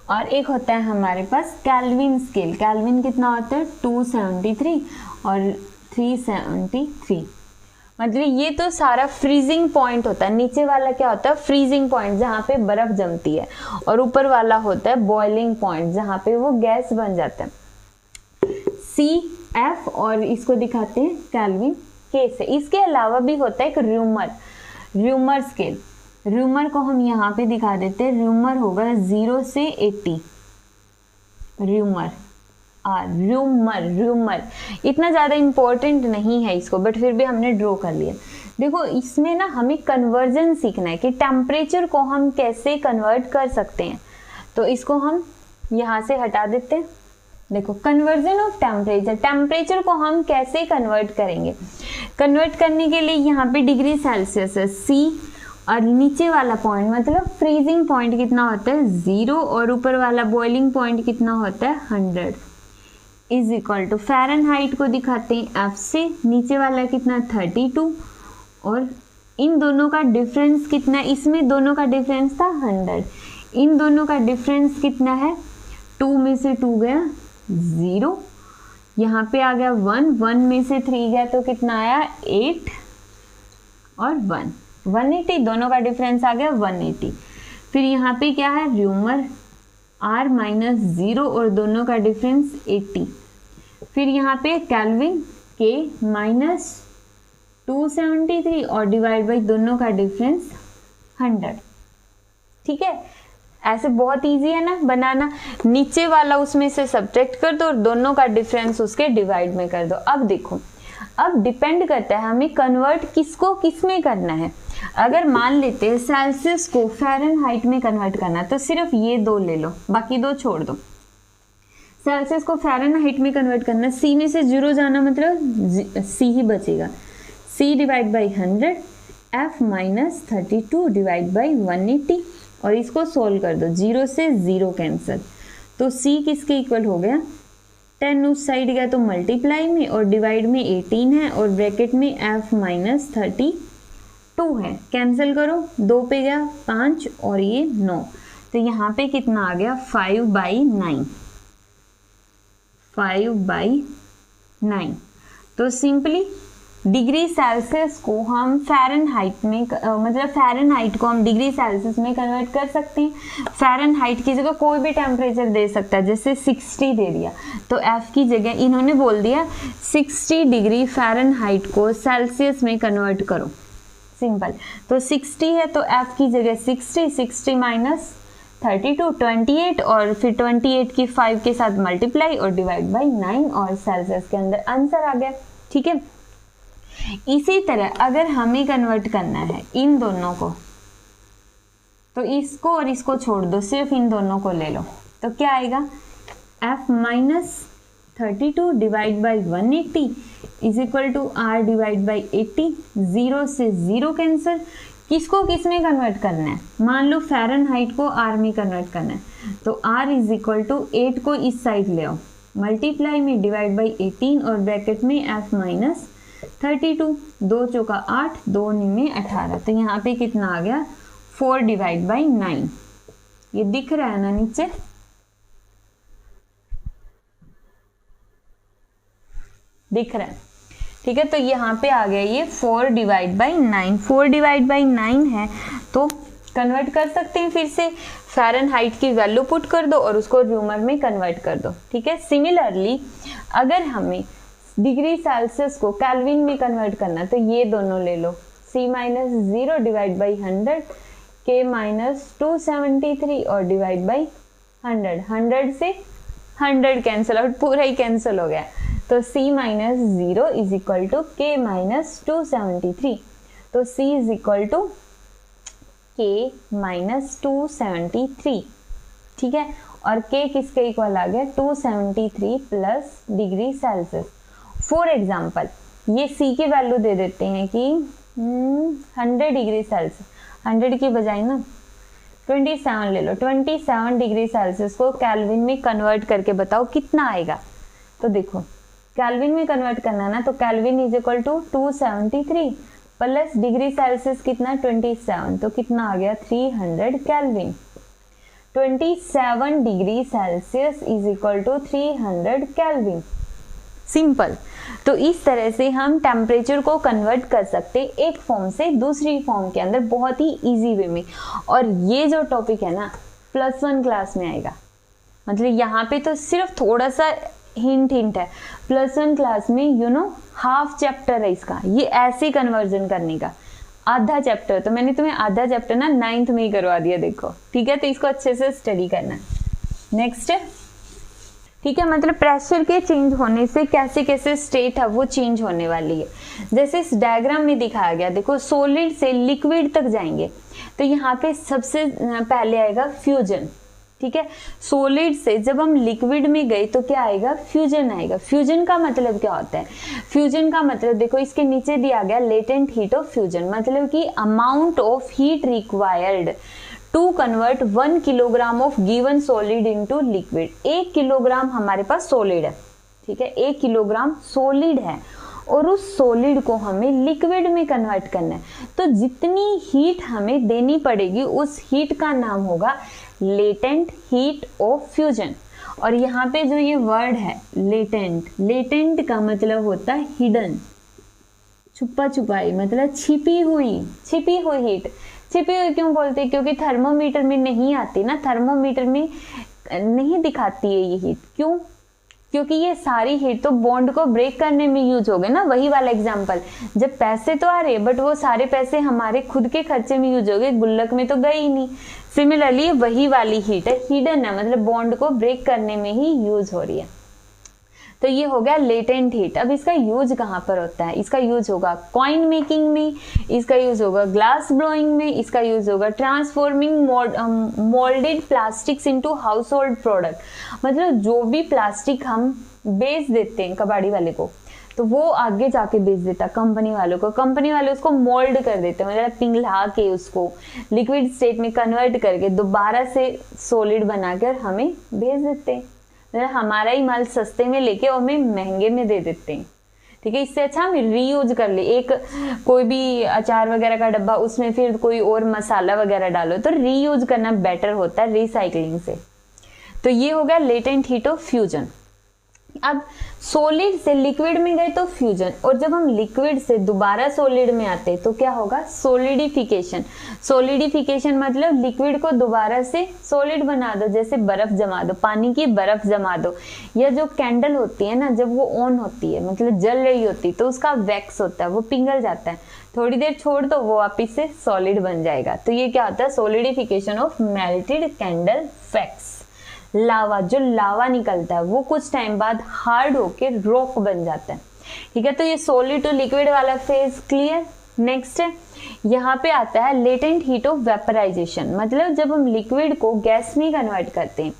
और एक होता है हमारे पास केल्विन स्केल, केल्विन कितना होता है 273 और 373, मतलब ये तो सारा फ्रीजिंग पॉइंट होता है। नीचे वाला क्या होता है फ्रीजिंग पॉइंट जहाँ पे बर्फ जमती है, और ऊपर वाला होता है बॉइलिंग पॉइंट जहाँ पे वो गैस बन जाता है, CF, और इसको दिखाते हैं केल्विन के से। इसके अलावा भी होता है एक र्यूमर स्केल, र्यूमर को हम यहाँ पे दिखा देते हैं, र्यूमर होगा 0 से 80, र्यूमर इतना ज़्यादा इम्पोर्टेंट नहीं है इसको, बट फिर भी हमने ड्रॉ कर लिया। देखो इसमें ना हमें कन्वर्जन सीखना है कि टेम्परेचर को हम कैसे कन्वर्ट कर सकते हैं, तो इसको हम यहाँ से हटा देते हैं। देखो कन्वर्जन ऑफ टेम्परेचर, टेम्परेचर को हम कैसे कन्वर्ट करेंगे। कन्वर्ट करने के लिए यहाँ पे डिग्री सेल्सियस है C, और नीचे वाला पॉइंट मतलब फ्रीजिंग पॉइंट कितना होता है 0, और ऊपर वाला बॉइलिंग पॉइंट कितना होता है 100, इज इक्वल टू फ़ारेनहाइट को दिखाते हैं F से, नीचे वाला कितना 32, और इन दोनों का डिफरेंस कितना, इसमें दोनों का डिफरेंस था 100, इन दोनों का डिफरेंस कितना है 2 में से 2 गया 0, यहाँ पे आ गया 1 में से 3 गया तो कितना आया 8 और 180, दोनों का डिफरेंस आ गया 180। फिर यहाँ पे क्या है र्यूमर R माइनस 0 और दोनों का डिफरेंस 80। फिर यहाँ पे केल्विन K माइनस 273 और डिवाइड बाई दोनों का डिफरेंस 100, ठीक है। ऐसे बहुत इजी है ना बनाना, नीचे वाला उसमें से सब्ट्रैक्ट कर दो और दोनों का डिफरेंस उसके डिवाइड में कर दो। अब देखो, अब डिपेंड करता है हमें कन्वर्ट किसको किस में करना है। अगर मान लेते हैं सेल्सियस को फ़ारेनहाइट में कन्वर्ट करना है तो सिर्फ ये 2 ले लो, बाकी 2 छोड़ दो। सेल्सियस को फ़ारेनहाइट में कन्वर्ट करना, C में से 0 जाना मतलब C ही बचेगा, C divide by 100 F minus 32 divide by 180, और इसको सोल्व कर दो, 0 से 0 कैंसिल, तो C किसके इक्वल हो गया 10 उस साइड गया तो मल्टीप्लाई में, और डिवाइड में 18 है, और ब्रैकेट में F माइनस 32 है, कैंसिल करो, 2 पे गया 5 और ये 9, तो यहाँ पे कितना आ गया 5/9, 5/9। तो सिंपली डिग्री सेल्सियस को हम फ़ारेनहाइट में मतलब फ़ारेनहाइट को हम डिग्री सेल्सियस में कन्वर्ट कर सकते हैं। फ़ारेनहाइट की जगह कोई भी टेम्परेचर दे सकता है, जैसे 60 दे दिया तो F की जगह इन्होंने बोल दिया 60 डिग्री फ़ारेनहाइट को सेल्सियस में कन्वर्ट करो, सिंपल। तो 60 है तो F की जगह 60 माइनस 32 28, और फिर 28 की 5 के साथ मल्टीप्लाई और डिवाइड बाई 9, और सेल्सियस के अंदर आंसर आ गया, ठीक है। इसी तरह अगर हमें कन्वर्ट करना है इन दोनों को, तो इसको और इसको छोड़ दो, सिर्फ इन दोनों को ले लो, तो क्या आएगा F minus 32 divide by 180 is equal to R divide by 80, 0 से 0 कैंसिल। किसको किस में कन्वर्ट करना है, मान लो फ़ारेनहाइट को R में कन्वर्ट करना है, तो R इज इक्वल टू 8 को इस साइड ले आओ, मल्टीप्लाई में डिवाइड बाई 18 और ब्रैकेट में F माइनस 32, 2 चौका 8, 2 में 18, तो यहाँ पे कितना आ गया 4 डिवाइड बाई 9, ये दिख रहा है ना नीचे, दिख रहा है, ठीक है। तो यहाँ पे आ गया ये 4 डिवाइड बाई 9, 4 डिवाइड बाई 9 है तो कन्वर्ट कर सकते हैं, फिर से फ़ारेनहाइट की वैल्यू पुट कर दो और उसको र्यूमर में कन्वर्ट कर दो, ठीक है। सिमिलरली अगर हमें डिग्री सेल्सियस को केल्विन में कन्वर्ट करना तो ये दोनों ले लो, C minus 0 divide by 100, K minus 273 और डिवाइड बाई 100, 100 से 100 कैंसिल आउट, पूरा ही कैंसिल हो गया, तो C minus 0 is equal to K minus 273, तो C is equal to K minus 273, ठीक है, और K किसके इक्वल आ गया 273 plus degree Celsius. For example ये C की वैल्यू दे देते हैं कि 100 डिग्री सेल्सियस, 100 की बजाय ना 27 ले लो, 27 डिग्री सेल्सियस को केल्विन में कन्वर्ट करके बताओ कितना आएगा। तो देखो केल्विन में कन्वर्ट करना ना, तो kelvin is equal to 273 plus degree Celsius कितना 27, तो कितना आ गया 300 kelvin. 27 degree Celsius is equal to 300 kelvin. Simple. तो इस तरह से हम टेम्परेचर को कन्वर्ट कर सकते एक फॉर्म से दूसरी फॉर्म के अंदर बहुत ही इजी वे में। और ये जो टॉपिक है ना +1 क्लास में आएगा, मतलब यहाँ पे तो सिर्फ थोड़ा सा हिंट है, +1 क्लास में हाफ चैप्टर है इसका, ये ऐसे कन्वर्जन करने का आधा चैप्टर। तो मैंने तुम्हें आधा चैप्टर ना 9th में ही करवा दिया, देखो ठीक है। तो इसको अच्छे से स्टडी करना। नेक्स्ट है, ठीक है, मतलब प्रेशर के चेंज होने से कैसे कैसे स्टेट है वो चेंज होने वाली है। जैसे इस डायग्राम में दिखाया गया, देखो सॉलिड से लिक्विड तक जाएंगे तो यहाँ पे सबसे पहले आएगा फ्यूजन, ठीक है। सॉलिड से जब हम लिक्विड में गए तो क्या आएगा, फ्यूजन आएगा। फ्यूजन का मतलब क्या होता है, फ्यूजन का मतलब देखो इसके नीचे दिया गया लेटेंट हीट ऑफ फ्यूजन, मतलब कि amount of heat required to convert 1 kilogram of given solid into liquid. 1 kilogram हमारे पास सॉलिड है, ठीक है, 1 किलोग्राम सॉलिड है और उस सॉलिड को हमें लिक्विड में कन्वर्ट करना है। तो जितनी हीट हमें देनी पड़ेगी उस हीट का नाम होगा लेटेंट हीट ऑफ फ्यूजन। और यहाँ पे जो ये वर्ड है लेटेंट, लेटेंट का मतलब होता है हिडन, छुपा छुपाई, मतलब छिपी हुई हीट। छिपी हुई क्यों बोलते हैं, क्योंकि थर्मोमीटर में नहीं आती ना, थर्मोमीटर में नहीं दिखाती है ये हीट। क्यों, क्योंकि ये सारी हीट तो बॉन्ड को ब्रेक करने में यूज हो गए ना। वही वाला एग्जांपल, जब पैसे तो आ रहे बट वो सारे पैसे हमारे खुद के खर्चे में यूज हो गए, गुल्लक में तो गए ही नहीं। सिमिलरली वही वाली हीट है, हिडन है, मतलब बॉन्ड को ब्रेक करने में ही यूज हो रही है। तो ये हो गया लेटेंट हीट। अब इसका यूज कहाँ पर होता है, इसका यूज होगा कॉइन मेकिंग में, इसका यूज होगा ग्लास ब्लोइंग में, इसका यूज होगा transforming moulded plastics into house hold product. मतलब जो भी प्लास्टिक हम बेच देते हैं कबाड़ी वाले को, तो वो आगे जाके बेच देता कंपनी वालों को, कंपनी वाले उसको मोल्ड कर देते हैं, मतलब पिघला के उसको लिक्विड स्टेट में कन्वर्ट करके दोबारा से सॉलिड बनाकर हमें भेज देते हैं। हमारा ही माल सस्ते में लेके और हमें महंगे में दे देते हैं, ठीक है। इससे अच्छा हम रीयूज कर ले, एक कोई भी अचार वगैरह का डब्बा, उसमें फिर कोई और मसाला वगैरह डालो, तो रीयूज करना बेटर होता है रिसाइकलिंग से। तो ये हो गया लेटेंट हीट ऑफ फ्यूजन। अब सॉलिड से लिक्विड में गए तो फ्यूजन, और जब हम लिक्विड से दोबारा सॉलिड में आते तो क्या होगा, सॉलिडिफिकेशन। सॉलिडिफिकेशन मतलब लिक्विड को दोबारा से सॉलिड बना दो, जैसे बर्फ जमा दो, पानी की बर्फ जमा दो, या जो कैंडल होती है ना जब वो ऑन होती है, मतलब जल रही होती, तो उसका वैक्स होता है वो पिघल जाता है, थोड़ी देर छोड़ दो वो वापिस से सॉलिड बन जाएगा। तो ये क्या होता है, solidification of melted candle wax. Lava, जो लावा निकलता है वो कुछ टाइम बाद हार्ड होके रॉक बन जाता है, ठीक है। तो ये सॉलिड टू लिक्विड वाला फेज क्लियर। नेक्स्ट है, यहाँ पे आता है लेटेंट हीट ऑफ वेपराइजेशन, मतलब जब हम लिक्विड को गैस में कन्वर्ट करते हैं,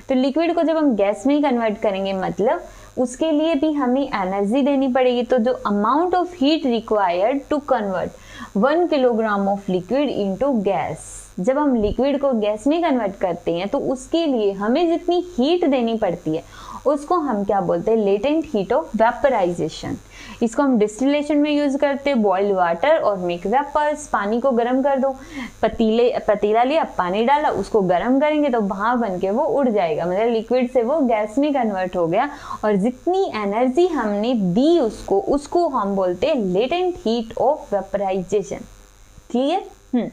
तो लिक्विड को जब हम गैस में कन्वर्ट करेंगे मतलब उसके लिए भी हमें एनर्जी देनी पड़ेगी। तो जो amount of heat required to convert 1 kilogram of liquid into gas, जब हम लिक्विड को गैस में कन्वर्ट करते हैं तो उसके लिए हमें जितनी हीट देनी पड़ती है उसको हम क्या बोलते हैं, लेटेंट हीट ऑफ वेपराइजेशन। इसको हम डिस्टिलेशन में यूज करते हैं, बॉइल वाटर और मेक वेपर्स। पानी को गर्म कर दो, पतीला लिया, पानी डाला, उसको गर्म करेंगे तो भाप बन के वो उड़ जाएगा, मतलब लिक्विड से वो गैस में कन्वर्ट हो गया, और जितनी एनर्जी हमने दी उसको हम बोलते हैं latent heat of vaporisation. Clear?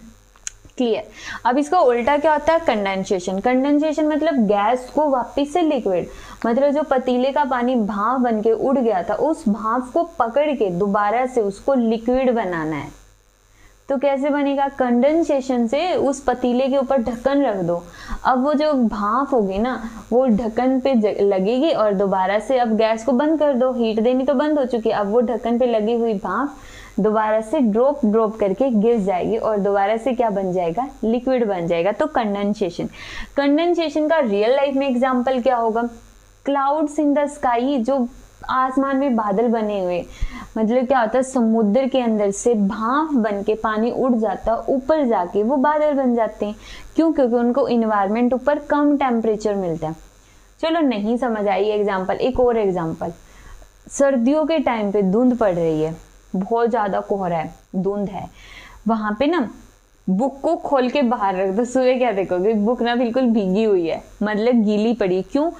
Clear. अब इसका उल्टा क्या होता है, कंडेंसेशन। कंडेंसेशन मतलब गैस को वापस से लिक्विड, मतलब जो पतीले का पानी भाप बन के उड़ गया था उस भाप को पकड़ के दोबारा से उसको लिक्विड बनाना है। तो कैसे बनेगा, कंडेंसेशन से उस पतीले के ऊपर ढक्कन रख दो, अब वो जो भाप होगी ना वो ढक्कन पे लगेगी, और दोबारा से अब गैस को बंद कर दो, हीट देनी तो बंद हो चुकी है, अब वो ढक्कन पे लगी हुई भाप दोबारा से ड्रॉप ड्रॉप करके गिर जाएगी और दोबारा से क्या बन जाएगा, लिक्विड बन जाएगा। तो कंडेंसेशन, कंडेंसेशन का रियल लाइफ में एग्जांपल क्या होगा, क्लाउड्स इन द स्काई, जो आसमान में बादल बने हुए, मतलब क्या होता है समुद्र के अंदर से भाप बन के पानी उड़ जाता है, ऊपर जाके वो बादल बन जाते हैं। क्यों? क्योंकि उनको इन्वायरमेंट ऊपर कम टेम्परेचर मिलता है। चलो नहीं समझ आई एग्जाम्पल, एक और एग्जाम्पल, सर्दियों के टाइम पे धुंध पड़ रही है, बहुत ज्यादा कोहरा है, धुंध है, वहां पे ना बुक को खोल के बाहर रख दो, सुबह क्या देखोगे, बुक ना बिल्कुल भीगी हुई है, मतलब गीली पड़ी। क्यों?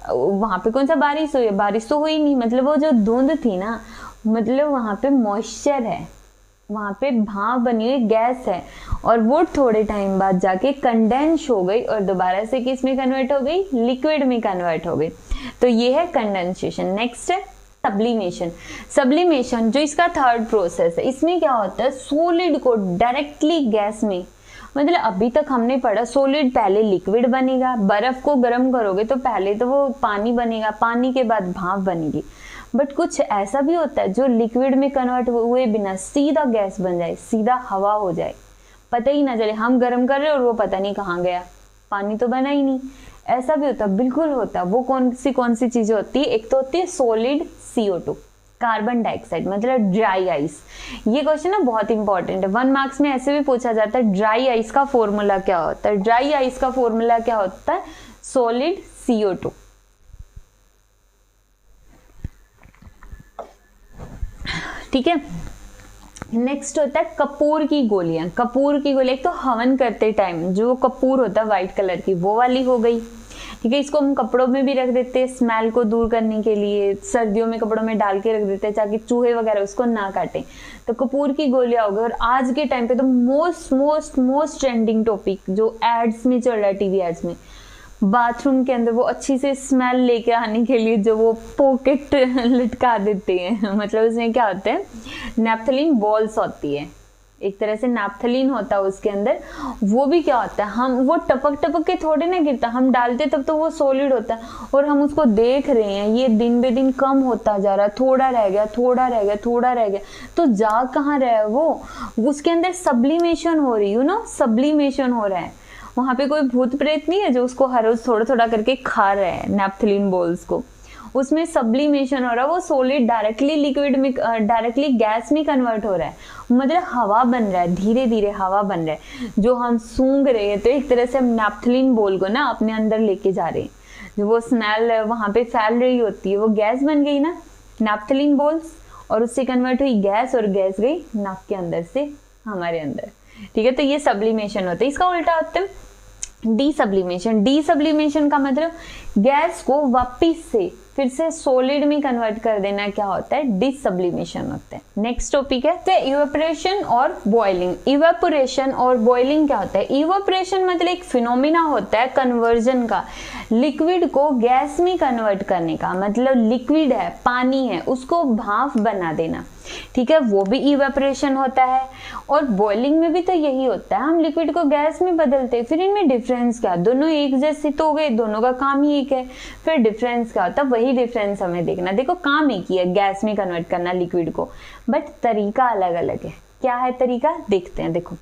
वहां पे कौन सा बारिश हुई है, बारिश तो हुई नहीं, मतलब वो जो धुंध थी ना, मतलब वहां पे मॉइस्चर है, वहां पे भाप बनी हुई गैस है, और वो थोड़े टाइम बाद जाके कंडेंस हो गई और दोबारा से किस में कन्वर्ट हो गई, लिक्विड में कन्वर्ट हो गई। तो ये है कंडेंसेशन। नेक्स्ट है सब्लिमेशन। सब्लिमेशन जो इसका थर्ड प्रोसेस है, इसमें क्या होता है, सॉलिड को डायरेक्टली गैस में, मतलब अभी तक हमने पढ़ा सॉलिड पहले लिक्विड बनेगा, बर्फ को गर्म करोगे तो पहले तो वो पानी बनेगा, पानी के बाद भाप बनेगी, बट कुछ ऐसा भी होता है जो लिक्विड में कन्वर्ट हुए बिना सीधा गैस बन जाए, सीधा हवा हो जाए, पता ही ना चले, हम गर्म कर रहे हैं और वो पता नहीं कहाँ गया, पानी तो बना ही नहीं। ऐसा भी होता है, बिल्कुल होता है। वो कौन सी चीजें होती है, एक तो होती है सॉलिड CO2, कार्बन डाइऑक्साइड, मतलब ड्राई आइस। ये क्वेश्चन ना बहुत इंपॉर्टेंट है, 1 मार्क्स में ऐसे भी पूछा जाता है, ड्राई आइस का फॉर्मूला क्या होता है, ड्राई आइस का फॉर्मूला क्या होता है, सॉलिड CO2। ठीक है, नेक्स्ट होता है कपूर की गोलियां। कपूर की गोली, एक तो हवन करते टाइम जो कपूर होता है व्हाइट कलर की, वो वाली हो गई। ठीक है, इसको हम कपड़ों में भी रख देते हैं स्मेल को दूर करने के लिए, सर्दियों में कपड़ों में डाल के रख देते हैं ताकि चूहे वगैरह उसको ना काटें। तो कपूर की गोलियां हो गई। और आज के टाइम पे तो मोस्ट ट्रेंडिंग टॉपिक जो एड्स में चल रहा है, टीवी एड्स में, बाथरूम के अंदर वो अच्छी से स्मेल लेके आने के लिए जो वो पॉकेट लटका देते हैं, मतलब उसमें क्या होता है, नैप्थलीन बॉल्स होती है, एक तरह से नैप्थलीन होता है उसके अंदर। वो भी क्या होता है, हम वो टपक टपक के थोड़े ना गिरता, हम डालते तब तो वो सॉलिड होता है, और हम उसको देख रहे हैं ये दिन बे दिन कम होता जा रहा है, थोड़ा रह गया, थोड़ा रह गया, थोड़ा रह गया, तो जा कहाँ रहा है वो, उसके अंदर सब्लिमेशन हो रही है ना, सब्लिमेशन हो रहा है। वहां पे कोई भूत प्रेत नहीं है जो उसको हर रोज थोड़ा थोड़ा करके खा रहे हैं नैप्थलीन बॉल्स को, उसमें सब्लिमेशन हो रहा है, वो सॉलिड डायरेक्टली लिक्विड में, डायरेक्टली गैस में कन्वर्ट हो रहा है, मतलब हवा बन रहा है, धीरे धीरे हवा बन रहा है, जो हम सूंघ रहे हैं। तो एक तरह से हम नैप्थलीन बॉल को ना अपने अंदर लेके जा रहे हैं, जो वो स्मेल वहां पे फैल रही होती है, वो गैस बन गई ना नैप्थलीन बॉल्स, और उससे कन्वर्ट हुई गैस, और गैस गई नाक के अंदर से हमारे अंदर। ठीक है, तो ये सब्लिमेशन होता है। इसका उल्टा होता है डीसब्लिमेशन। डीसब्लिमेशन का मतलब गैस को वापिस से फिर से सॉलिड में कन्वर्ट कर देना, क्या होता है, डिसब्लिमेशन होता है। नेक्स्ट टॉपिक है इवेपोरेशन और बॉइलिंग। इवेपोरेशन और बॉइलिंग क्या होता है, इवेपोरेशन मतलब एक फिनोमिना होता है कन्वर्जन का, लिक्विड को गैस में कन्वर्ट करने का, मतलब लिक्विड है, पानी है, उसको भाप बना देना। ठीक है, वो भी इवेपोरेशन होता है। और बॉइलिंग में भी तो यही होता है, हम लिक्विड को गैस में बदलते हैं। फिर इनमें डिफरेंस क्या, दोनों एक जैसे तो हो गए, दोनों का काम ही एक है, फिर डिफरेंस क्या होता है, वही डिफरेंस हमें देखना। देखो काम एक ही है, गैस में कन्वर्ट करना लिक्विड को, बट तरीका अलग अलग है। क्या है तरीका, देखते हैं। देखो,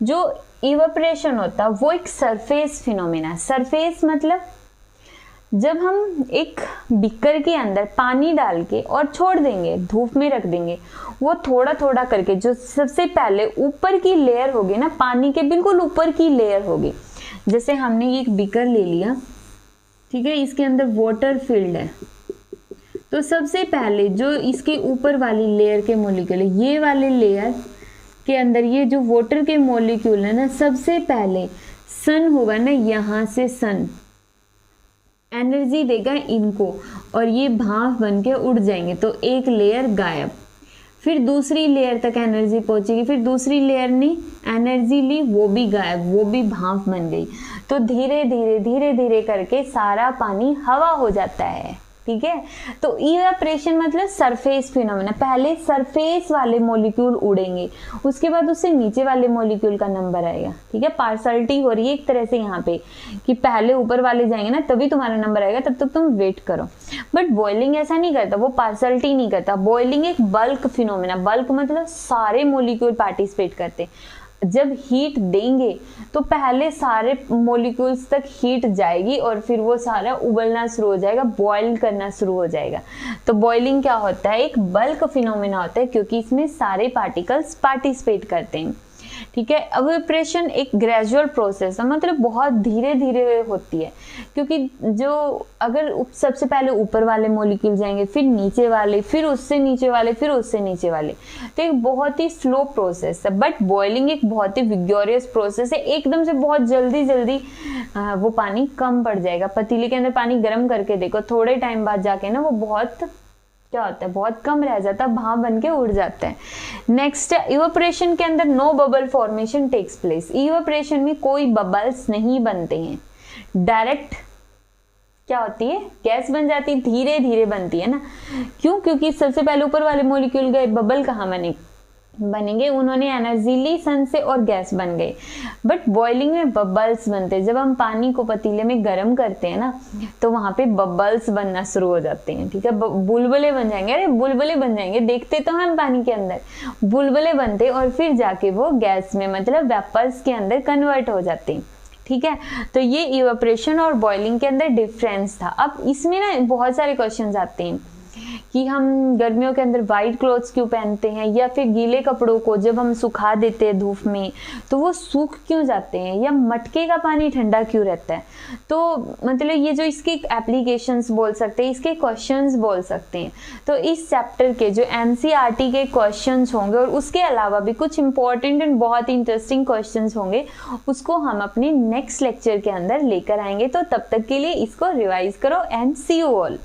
जो इवेपोरेशन होता है वो एक सरफेस फिनोमिना है। सरफेस मतलब जब हम एक बीकर के अंदर पानी डाल के और छोड़ देंगे, धूप में रख देंगे, वो थोड़ा थोड़ा करके जो सबसे पहले ऊपर की लेयर होगी ना, पानी के बिल्कुल ऊपर की लेयर होगी। जैसे हमने एक बीकर ले लिया, ठीक है, इसके अंदर वाटर फिल्ड है, तो सबसे पहले जो इसके ऊपर वाली लेयर के मॉलिक्यूल है, ये वाले लेयर के अंदर ये जो वाटर के मॉलिक्यूल है ना, सबसे पहले सन होगा ना, यहाँ से सन एनर्जी देगा इनको, और ये भाप बन के उड़ जाएंगे, तो एक लेयर गायब। फिर दूसरी लेयर तक एनर्जी पहुंचेगी, फिर दूसरी लेयर ने एनर्जी ली, वो भी गायब, वो भी भाप बन गई। तो धीरे धीरे धीरे धीरे करके सारा पानी हवा हो जाता है। ठीक है। तो इवेपोरेशन मतलब सरफेस फिनोमेना, पहले सरफेस वाले मॉलिक्यूल उड़ेंगे, उसके बाद उससे नीचे वाले मॉलिक्यूल का नंबर आएगा, ठीक है। पार्सलिटी हो रही है एक तरह से यहाँ पे कि पहले ऊपर वाले जाएंगे ना तभी तुम्हारा नंबर आएगा, तब तक तुम वेट करो। बट बॉइलिंग ऐसा नहीं करता, वो पार्सलिटी नहीं करता। बॉइलिंग एक बल्क फिनोमेना, बल्क मतलब सारे मॉलिक्यूल पार्टिसिपेट करते। जब हीट देंगे तो पहले सारे मॉलिक्यूल्स तक हीट जाएगी और फिर वो सारा उबलना शुरू हो जाएगा, बॉयल करना शुरू हो जाएगा। तो बॉइलिंग क्या होता है, एक बल्क फिनोमेना होता है क्योंकि इसमें सारे पार्टिकल्स पार्टिसिपेट करते हैं, ठीक है। इवेपोरेशन एक ग्रेजुअल प्रोसेस है, मतलब बहुत धीरे धीरे होती है, क्योंकि जो अगर सबसे पहले ऊपर वाले मॉलिक्यूल जाएंगे, फिर नीचे वाले, फिर उससे नीचे वाले, फिर उससे नीचे वाले, तो एक बहुत ही स्लो प्रोसेस है। बट बॉइलिंग एक बहुत ही विगोरियस प्रोसेस है, एकदम से बहुत जल्दी जल्दी वो पानी कम पड़ जाएगा। पतीले के अंदर पानी गर्म करके देखो, थोड़े टाइम बाद जाके ना वो बहुत क्या होता है, बहुत कम रह जाता है, भाप बन के उड़ जाता है। नेक्स्ट, इवेपोरेशन के अंदर no bubble formation takes place. Evaporation में कोई बबल्स नहीं बनते हैं, डायरेक्ट क्या होती है, गैस बन जाती है, धीरे धीरे बनती है ना। क्यों, क्योंकि सबसे पहले ऊपर वाले मॉलिक्यूल गए, बबल कहाँ बनेंगे, उन्होंने एनर्जी ली सन से और गैस बन गई। बट बॉइलिंग में बबल्स बनते हैं, जब हम पानी को पतीले में गर्म करते हैं ना तो वहां पे बबल्स बनना शुरू हो जाते हैं, ठीक है। बुलबुले बन जाएंगे, अरे बुलबुले बन जाएंगे, देखते तो हम पानी के अंदर बुलबुले बनते और फिर जाके वो गैस में मतलब वेपर्स के अंदर कन्वर्ट हो जाते हैं, ठीक है। तो ये इवेपोरेशन और बॉइलिंग के अंदर डिफरेंस था। अब इसमें ना बहुत सारे क्वेश्चंस आते हैं कि हम गर्मियों के अंदर वाइट क्लॉथ्स क्यों पहनते हैं, या फिर गीले कपड़ों को जब हम सुखा देते हैं धूप में तो वो सूख क्यों जाते हैं, या मटके का पानी ठंडा क्यों रहता है। तो मतलब ये जो इसके एप्लीकेशंस बोल सकते हैं, इसके क्वेश्चंस बोल सकते हैं। तो इस चैप्टर के जो एनसीईआरटी के क्वेश्चंस होंगे और उसके अलावा भी कुछ इंपॉर्टेंट एंड बहुत इंटरेस्टिंग क्वेश्चंस होंगे, उसको हम अपने नेक्स्ट लेक्चर के अंदर लेकर आएंगे। तो तब तक के लिए इसको रिवाइज करो एंड सी यू ऑल।